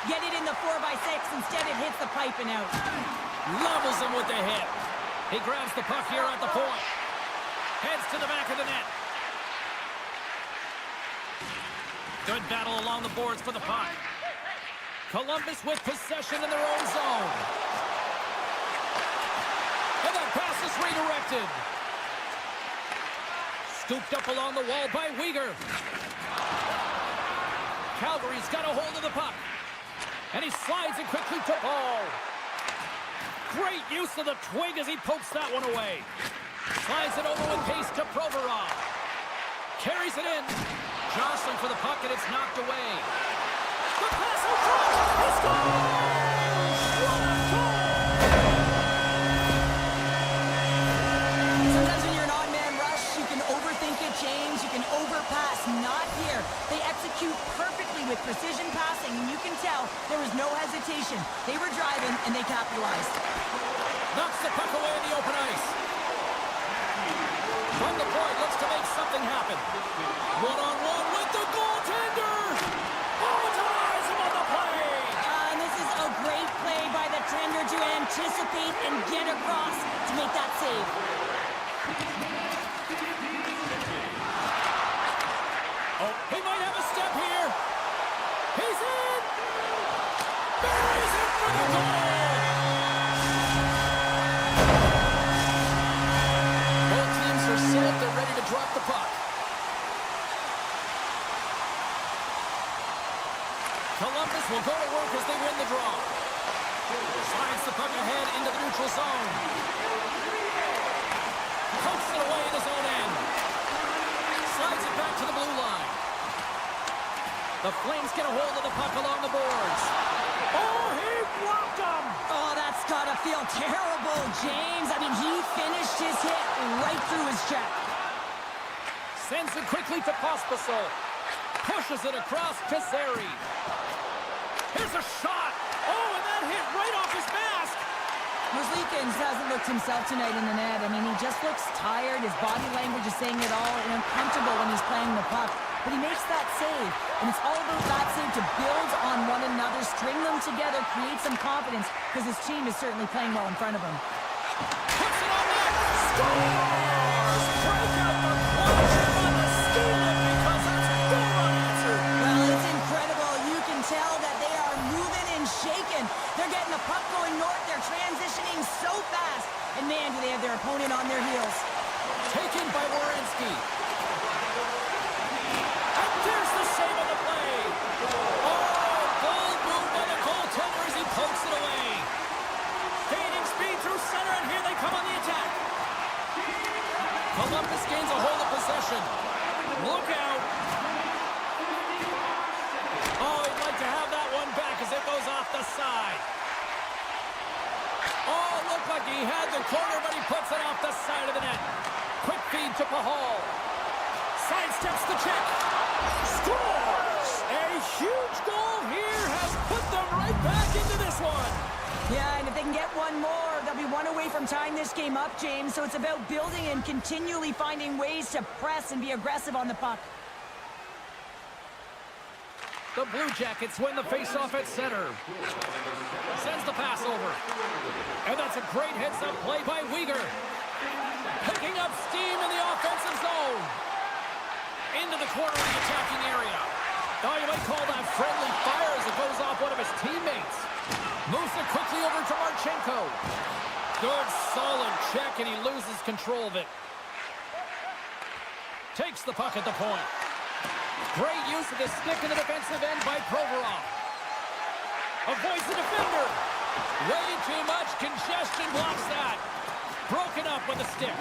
get it in the 4x6. Instead, it hits the pipe and out. Levels him with the hit. He grabs the puck here at the point. Heads to the back of the net. Good battle along the boards for the puck. Columbus with possession in their own zone. And that pass is redirected. Scooped up along the wall by Weegar. Calgary's got a hold of the puck. And he slides it quickly to Paul. Great use of the twig as he pokes that one away. Slides it over with pace to Provorov. Carries it in. Jostling for the puck, and it's knocked away. The pass out front. He scores! What a goal! Sometimes when you're an odd-man rush, you can overthink it, James. You can overpass. Not here. They execute perfectly with precision passing, and you can tell there was no hesitation. They were driving, and they capitalized. Knocks the puck away in the open ice. From the point, looks to make something happen. One-on-one with the goaltender. Oh, denies him on the play. And this is a great play by the tender to anticipate and get across to make that save. Oh, he might have a step here. He's in. Buries it for the goal. Both teams are set. They're ready to drop the puck. Columbus will go to work as they win the draw. Slides the puck ahead into the neutral zone. Pokes it away in his own end. Slides it back to the blue line. The Flames get a hold of the puck along the boards. Oh, he blocked him! Oh, that's gotta feel terrible, James. I mean, he finished his hit right through his check. Sends it quickly to Pospisil. Pushes it across to Zary. Here's a shot. Oh, and that hit right off his mask. Merzlikins hasn't looked himself tonight in the net. I mean, he just looks tired. His body language is saying it all, and uncomfortable when he's playing the puck. But he makes that save, and it's all about that save to build on one another, string them together, create some confidence, because his team is certainly playing well in front of him. Puts it on net. Scores! Break out the clutch and run to steal it because it's goal unanswered. Well, it's incredible. You can tell that they are moving and shaking. They're getting the puck going north. They're transitioning so fast. And man, do they have their opponent on their heels. Taken by Werenski. And there's the save of the play. Oh, bold move by the goaltender as he pokes it away. Gaining speed through center, and here they come on the attack. Columbus gains a hold of possession. Look out. Oh, he'd like to have that one back as it goes off the side. Oh, looked like he had the corner, but he puts it off the side of the net. Quick feed to Pahal. Sidesteps the check. Scores! A huge goal here has put them right back into this one. Yeah, and if they can get one more, they'll be one away from tying this game up, James. So it's about building and continually finding ways to press and be aggressive on the puck. The Blue Jackets win the faceoff at center. Sends the pass over. And that's a great heads-up play by Weegar. Picking up steam in the offensive zone. Into the corner of the attacking area. Now you might call that friendly fire as it goes off one of his teammates. Moves it quickly over to Marchenko. Good, solid check, and he loses control of it. Takes the puck at the point. Great use of the stick in the defensive end by Provorov. Avoids the defender. Way too much congestion blocks that. Broken up with the stick.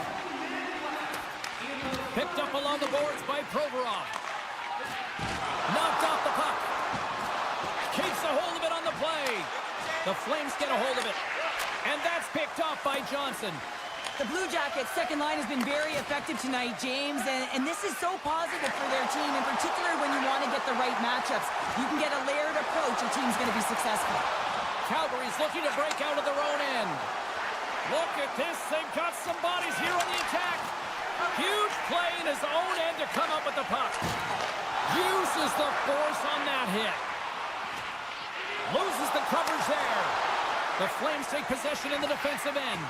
Picked up along the boards by Provorov. Knocked off the puck. Keeps a hold of it on the play. The Flames get a hold of it. And that's picked off by Johnson. The Blue Jackets' second line has been very effective tonight, James, and this is so positive for their team, in particular when you want to get the right matchups. You can get a layered approach, your team's going to be successful. Calgary's looking to break out of their own end. Look at this, they've got some bodies here on the attack. Huge play in his own end to come up with the puck. Uses the force on that hit. Loses the coverage there. The Flames take possession in the defensive end.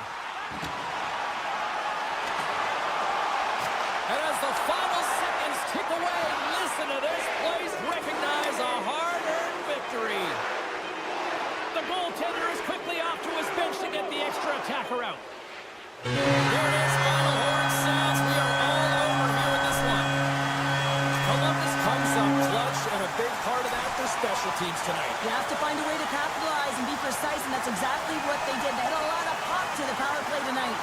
And as the final seconds tick away, listen to this place recognize a hard-earned victory. The goaltender is quickly off to his bench to get the extra attacker out. There it is, final horn sounds. We are all over here in this one. Columbus comes up clutch and a big part of that for special teams tonight. You have to find a way to capitalize and be precise, and that's exactly what they did. They had a lot of pop to the power play tonight.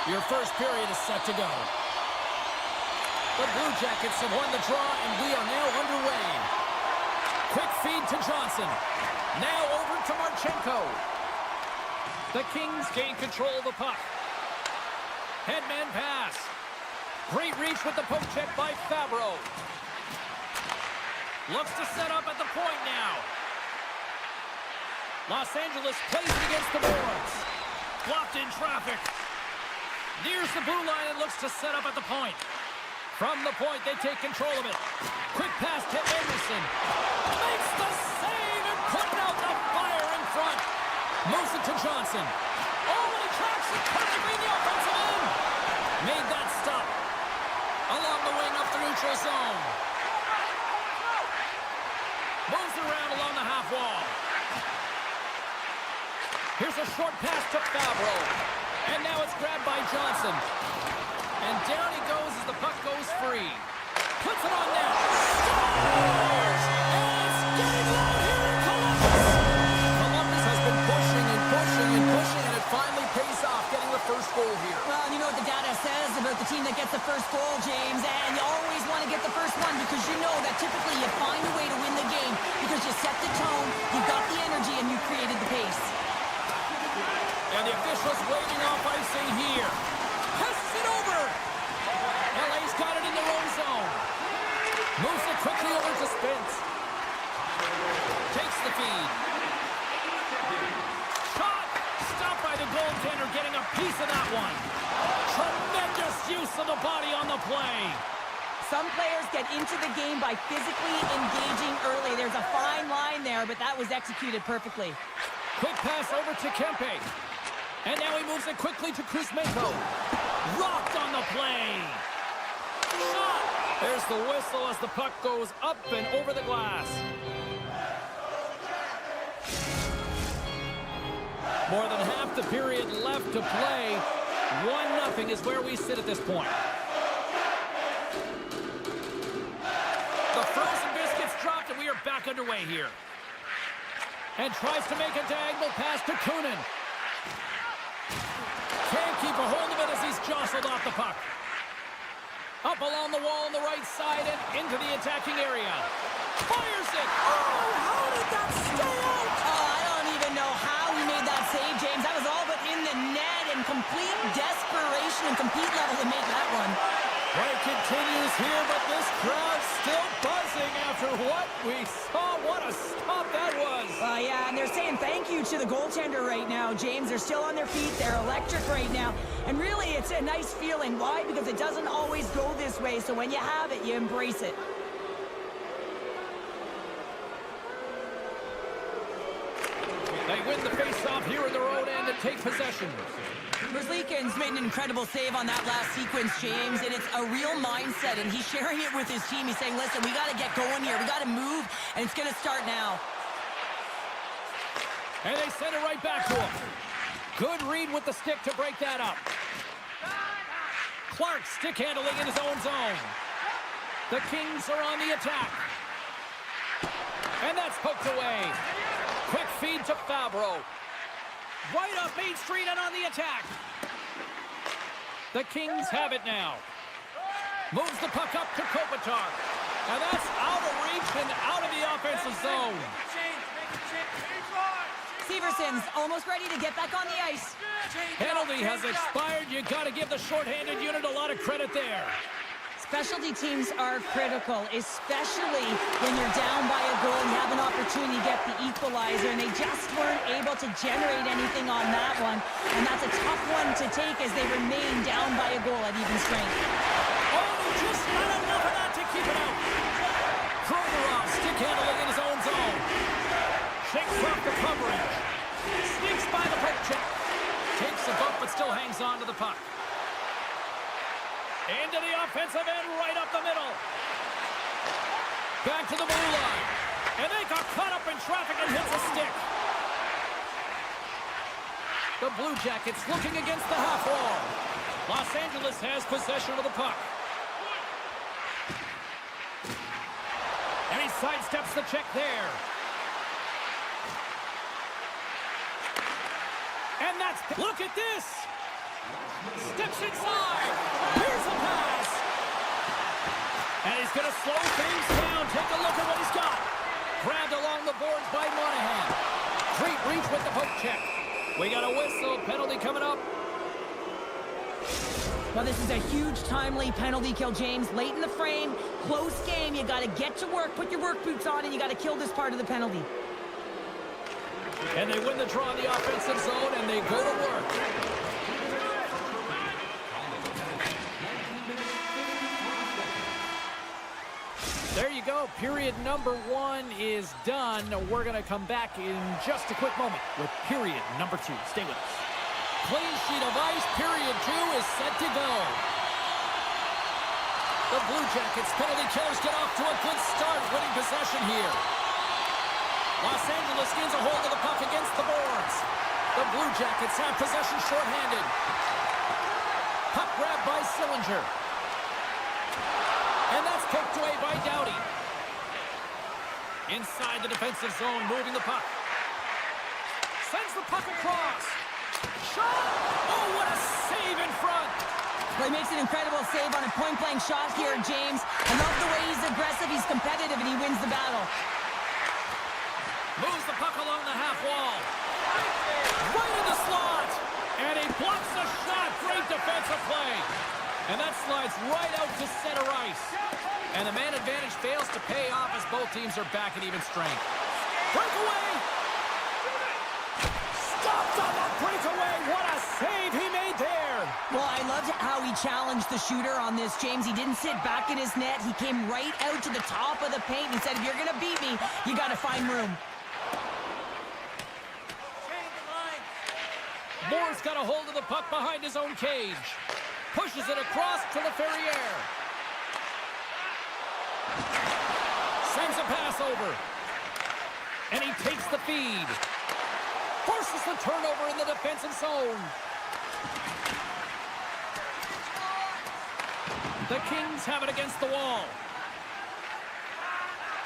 Your first period is set to go. The Blue Jackets have won the draw, and we are now underway. Quick feed to Johnson. Now over to Marchenko. The Kings gain control of the puck. Headman pass. Great reach with the poke check by Fabro. Looks to set up at the point now. Los Angeles plays it against the boards. Blocked in traffic. Nears the blue line and looks to set up at the point. From the point, they take control of it. Quick pass to Anderson. Makes the save and putting out the fire in front. Moves it to Johnson. Oh, and he tracks it perfectly in the offensive end. Made that stop. Along the wing up the neutral zone. Moves around along the half wall. Here's a short pass to Fabro. And now it's grabbed by Johnson. And down he goes as the puck goes free. Puts it on net. Scores! And it's getting loud here in Columbus. Columbus has been pushing and pushing and pushing, and it finally pays off getting the first goal here. Well, you know what the data says about the team that gets the first goal, James, and you always want to get the first one because you know that typically you find a way to win the game because you set the tone, you've got the energy, and you created the pace. And the officials waving off icing here. Passes it over. LA's got it in their own zone. Moves it quickly over to Spence. Takes the feed. Shot. Stopped by the goaltender, getting a piece of that one. Tremendous use of the body on the play. Some players get into the game by physically engaging early. There's a fine line there, but that was executed perfectly. Quick pass over to Kempe. And now he moves it quickly to Kuzmenko. Rocked on the play. Shot. There's the whistle as the puck goes up and over the glass. More than half the period left to play. 1-0 is where we sit at this point. The frozen biscuits dropped and we are back underway here. And tries to make a diagonal pass to Kunin. Can't keep a hold of it as he's jostled off the puck. Up along the wall on the right side and into the attacking area. Fires it! Oh, how did that stay out? Oh, I don't even know how he made that save, James. That was all but in the net and complete desperation and compete level to make that one. Play continues here, but this crowd's still buzzing after what we saw. What a stop that was. Yeah, and they're saying thank you to the goaltender right now, James. They're still on their feet. They're electric right now. And really, it's a nice feeling. Why? Because it doesn't always go this way. So when you have it, you embrace it. They win the face-off here in their own end and take possession. Merzlikins made an incredible save on that last sequence, James, and it's a real mindset, and he's sharing it with his team. He's saying, listen, we got to get going here. We got to move, and it's going to start now. And they send it right back to him. Good read with the stick to break that up. Clark stick handling in his own zone. The Kings are on the attack. And that's poked away. Quick feed to Fabro. Right up Main Street and on the attack. The Kings have it now. Moves the puck up to Kopitar. And that's out of reach and out of the offensive zone. Severson's almost ready to get back on the ice. Penalty has expired. You got to give the shorthanded unit a lot of credit there. Specialty teams are critical, especially when you're down by a goal and you have an opportunity to get the equalizer, and they just weren't able to generate anything on that one. And that's a tough one to take as they remain down by a goal at even strength. Oh, just not enough of that to keep it out. Provorov stick handling in his own zone. Shakes off the coverage. Sneaks by the poke check. Takes a bump but still hangs on to the puck. Into the offensive end, right up the middle. Back to the blue line. And they got caught up in traffic and hits a stick. The Blue Jackets looking against the half wall. Los Angeles has possession of the puck. And he sidesteps the check there. And that's... Look at this! Steps inside. Here's a pass. And he's going to slow things down. Take a look at what he's got. Grabbed along the boards by Monahan. Great reach with the poke check. We got a whistle. Penalty coming up. Well, this is a huge timely penalty kill, James. Late in the frame, close game. You got to get to work, put your work boots on, and you got to kill this part of the penalty. And they win the draw in the offensive zone, and they go to work. There you go. Period number 1 is done. We're going to come back in just a quick moment with period number 2. Stay with us. Clean sheet of ice. Period 2 is set to go. The Blue Jackets penalty killers get off to a good start, winning possession here. Los Angeles gains a hold of the puck against the boards. The Blue Jackets have possession shorthanded. Puck grab by Sillinger. And that's poked away by Doughty. Inside the defensive zone, moving the puck. Sends the puck across. Shot! Oh, what a save in front! Well, he makes an incredible save on a point-blank shot here, James. I love the way he's aggressive, he's competitive, and he wins the battle. Moves the puck along the half wall. Right in the slot! And he blocks the shot. Great defensive play. And that slides right out to center ice. And the man advantage fails to pay off as both teams are back at even strength. Breakaway! Stopped on the breakaway. What a save he made there. Well, I loved how he challenged the shooter on this, James. He didn't sit back in his net. He came right out to the top of the paint and said, if you're going to beat me, you got to find room. Moore's got a hold of the puck behind his own cage. Pushes it across to the Ferrier. Sends a pass over. And he takes the feed. Forces the turnover in the defensive zone. The Kings have it against the wall.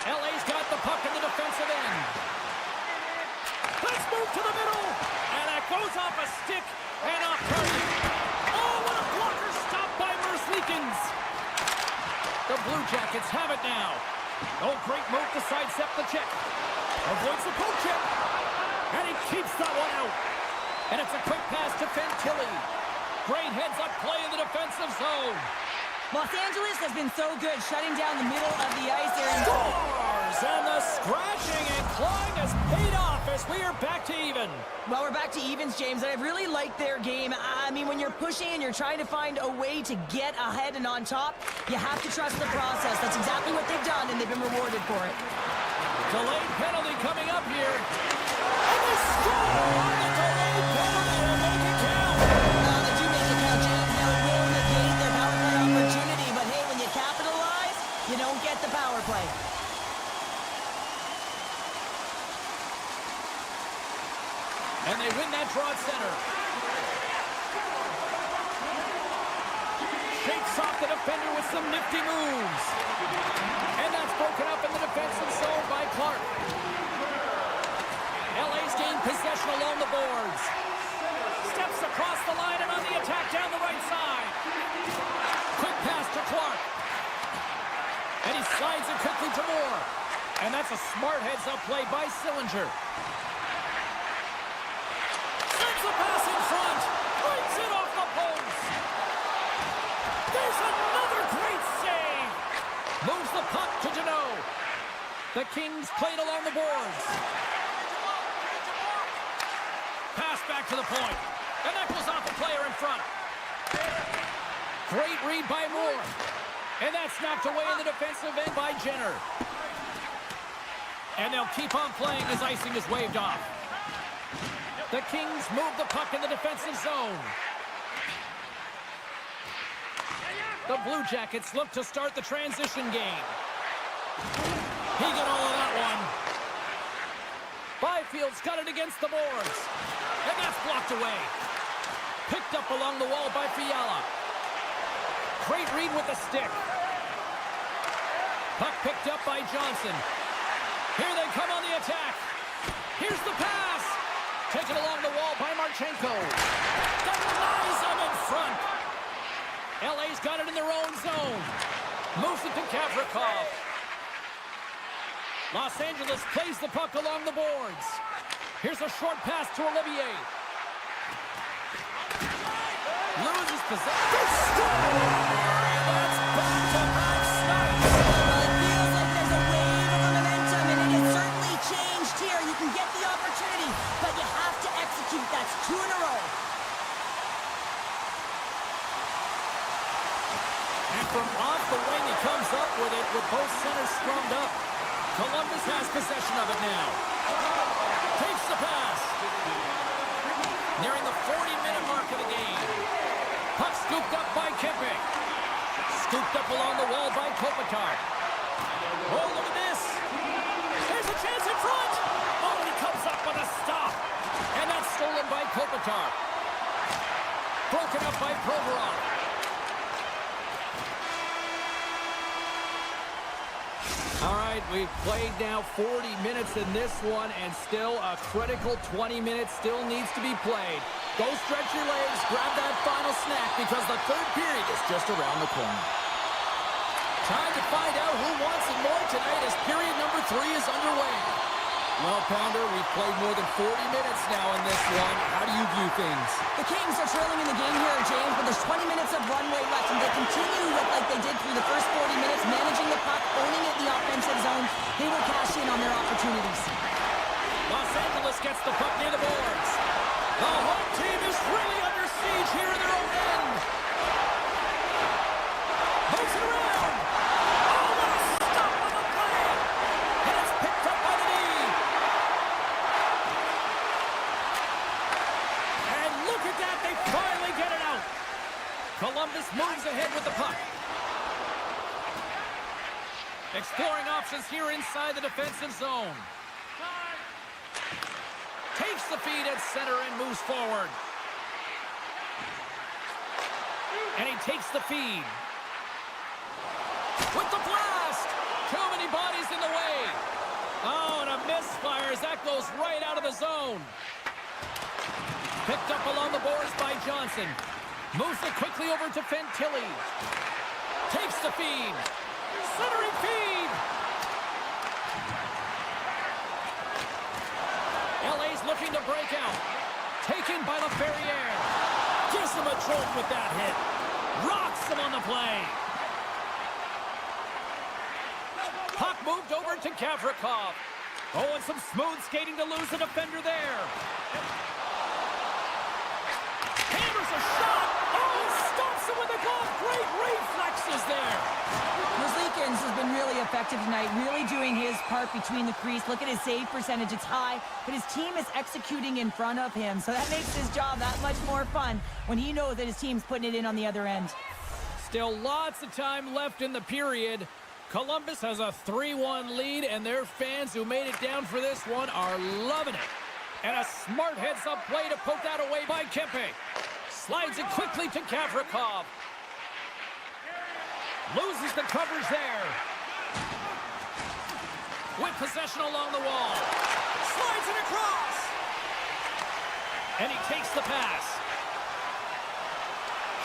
LA's got the puck in the defensive end. Let's move to the middle. And that goes off a stick and off target. Oh, what a blocker stop by Merzlikins. The Blue Jackets have it now. Oh, great move to sidestep the check. Avoids the poke check. And he keeps that one out. And it's a quick pass to Fantilli. Great heads-up play in the defensive zone. Los Angeles has been so good shutting down the middle of the ice there. Scores! And the scratching and clawing has paid off as we are back to even. Well, we're back to evens, James, and I really like their game. I mean, when you're pushing and you're trying to find a way to get ahead and on top, you have to trust the process. That's exactly what they've done, and they've been rewarded for it. Delayed penalty coming up here. And they score on the delayed penalty to make it count. They do make it count, James. Now it will negate their power play opportunity, but hey, when you capitalize, you don't get the power play. And they win that draw at center. Shakes off the defender with some nifty moves. And that's broken up in the defensive zone by Clark. LA's gained possession along the boards. Steps across the line and on the attack down the right side. Quick pass to Clark. And he slides it quickly to Moore. And that's a smart heads-up play by Sillinger. Sends the pass in front. Breaks it off the post. There's another great save. Moves the puck to Jeannot. The Kings played along the boards. Pass back to the point. And that goes off a player in front. Great read by Moore. And that's knocked away in the defensive end by Jenner. And they'll keep on playing as icing is waved off. The Kings move the puck in the defensive zone. The Blue Jackets look to start the transition game. He got all of that one. Byfield's got it against the boards. And that's blocked away. Picked up along the wall by Fiala. Great read with the stick. Puck picked up by Johnson. Here they come on the attack. Here's the pass. Taken along the wall by Marchenko. Denies him in front. LA's got it in their own zone. Moves it to Gavrikov. Los Angeles plays the puck along the boards. Here's a short pass to Olivier. Loses possession. That's back-to-back snipes. Well, it feels like there's a wave of momentum, and it has certainly changed here. You can get the opportunity, but you have to execute. That's 2 in a row. And from off the wing, he comes up with it with both centers scrummed up. Columbus has possession of it now. Takes the pass. Nearing the 40-minute mark of the game. Puck scooped up by Kempe. Scooped up along the wall by Kopitar. Oh, look at this. There's a chance in front. Oh, and he comes up with a stop. And that's stolen by Kopitar. Broken up by Provorov. All right, we've played now 40 minutes in this one, and still a critical 20 minutes still needs to be played. Go stretch your legs, grab that final snack, because the third period is just around the corner. Time to find out who wants it more tonight as period number 3 is underway. Well, Pounder, we've played more than 40 minutes now in this one. How do you view things? The Kings are trailing in the game here, James, but there's 20 minutes of runway left, and they continue to look like they did through the first 40 minutes, managing the puck, owning it in the offensive zone. They will cash in on their opportunities. Los Angeles gets the puck near the boards. The home team is really under siege here in their own end. Moves it around. Oh, what a stop on the play. And it's picked up by the knee. And look at that. They finally get it out. Columbus moves ahead with the puck. Exploring options here inside the defensive zone. Takes the feed at center and moves forward. And he takes the feed. With the blast! Too many bodies in the way. Oh, and a misfire as that goes right out of the zone. Picked up along the boards by Johnson. Moves it quickly over to Fantilli. Takes the feed. Centering feed. LA's looking to break out. Taken by LaFerriere. Gives him a jolt with that hit. Rocks him on the play. Puck moved over to Gavrikov. Oh, and some smooth skating to lose a defender there. Hammers a shot. Oh, stops him with the glove. Great reflexes there. Merzlikins has been really effective tonight, really doing his part between the crease. Look at his save percentage. It's high, but his team is executing in front of him, so that makes his job that much more fun when he knows that his team's putting it in on the other end. Still lots of time left in the period. Columbus has a 3-1 lead, and their fans who made it down for this one are loving it. And a smart heads-up play to poke that away by Kempe. Slides it quickly to Gavrikov. Loses the coverage there. With possession along the wall. Slides it across. And he takes the pass.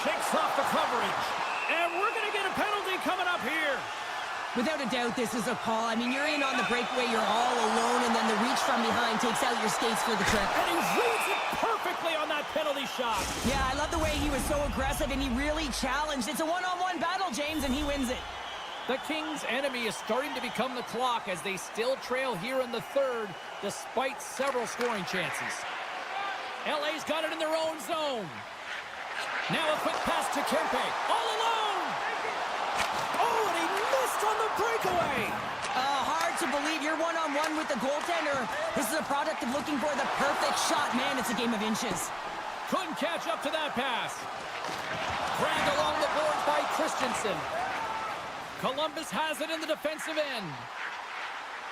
Shakes off the coverage. And we're going to get a penalty coming up here. Without a doubt, this is a call. I mean, you're in on the breakaway, you're all alone, and then the reach from behind takes out your skates for the trip. And he reads it perfectly on that penalty shot. Yeah, I love the way he was so aggressive, and he really challenged. It's a one-on-one battle, James, and he wins it. The Kings' enemy is starting to become the clock as they still trail here in the third, despite several scoring chances. LA's got it in their own zone. Now a quick pass to Kempe. All alone! Oh, and he missed on the breakaway! Hard to believe you're one-on-one with the goaltender. This is a product of looking for the perfect shot. Man, it's a game of inches. Couldn't catch up to that pass. Dragged along the boards by Christensen. Columbus has it in the defensive end.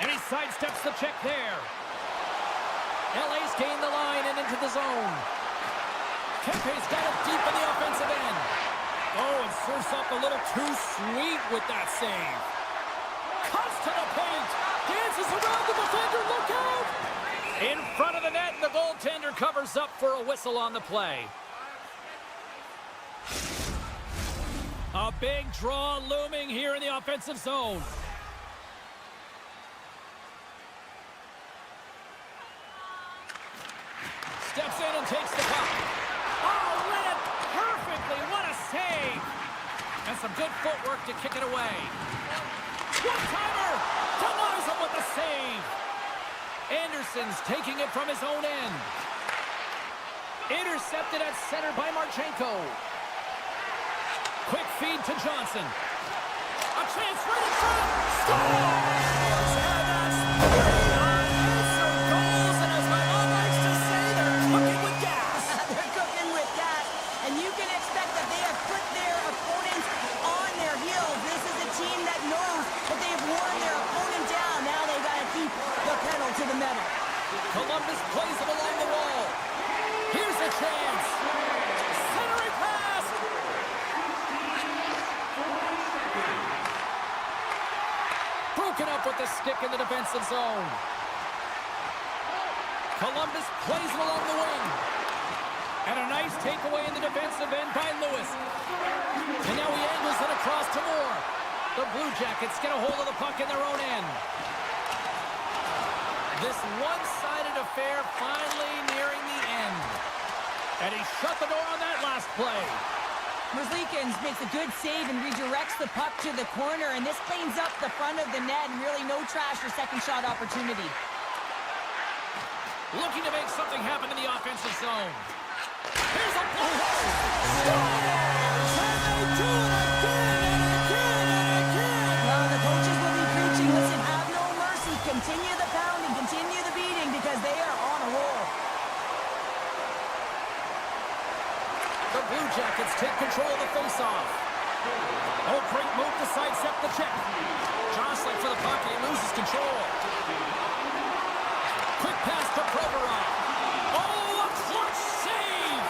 And he sidesteps the check there. LA's gained the line and into the zone. Kempe's got it deep in the offensive end. Oh, and surfs up a little too sweet with that save. Cuts to the paint. Dances around the defender. Look out! In front of the net, the goaltender covers up for a whistle on the play. A big draw looming here in the offensive zone. Steps in and takes the puck. Oh, read it perfectly. What a save. And some good footwork to kick it away. One-timer. Denies him with the save. Anderson's taking it from his own end. Intercepted at center by Marchenko. Quick feed to Johnson. A chance right in front. Scores! And that's 3 unanswered goals. And as my mom likes to say, they're cooking with gas. They're cooking with gas. And you can expect that they have put their opponents on their heels. This is a team that knows that they've worn their opponent down. Now they've got to keep the pedal to the metal. Columbus plays it along the wall. Here's a chance. Centering pass. Broken up with the stick in the defensive zone. Columbus plays it along the wing. And a nice takeaway in the defensive end by Lewis. And now he angles it across to Moore. The Blue Jackets get a hold of the puck in their own end. This one-sided affair finally nearing the end. And he shut the door on that last play. Merzlikins makes a good save and redirects the puck to the corner, and this cleans up the front of the net and really no trash for second shot opportunity. Looking to make something happen in the offensive zone. Here's a blow. Well, the coaches will be preaching, listen, have no mercy. Continue the pounding, continue the beating, because they are on a roll. The Blue Jackets take control of the faceoff. Oh, great move to sidestep the check. Jostling for the puck, and he loses control. Quick pass to Provorov. Oh, a clutch save!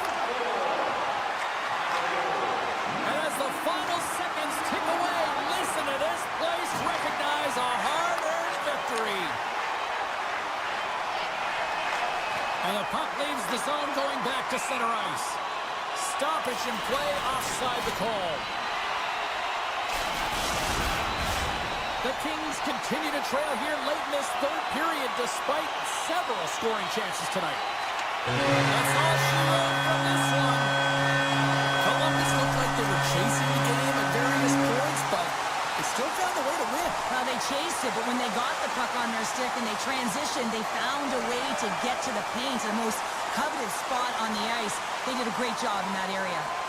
And as the final seconds tick away, listen to this place recognize a hard-earned victory. And the puck leaves the zone going back to center ice. Stoppage in play, offside the call. The Kings continue to trail here late in this third period despite several scoring chances tonight. That's all she wrote from this one. Columbus looked like they were chasing the game at various points, but they still found a way to win. Well, they chased it, but when they got the puck on their stick and they transitioned, they found a way to get to the paint, the most coveted spot on the ice. They did a great job in that area.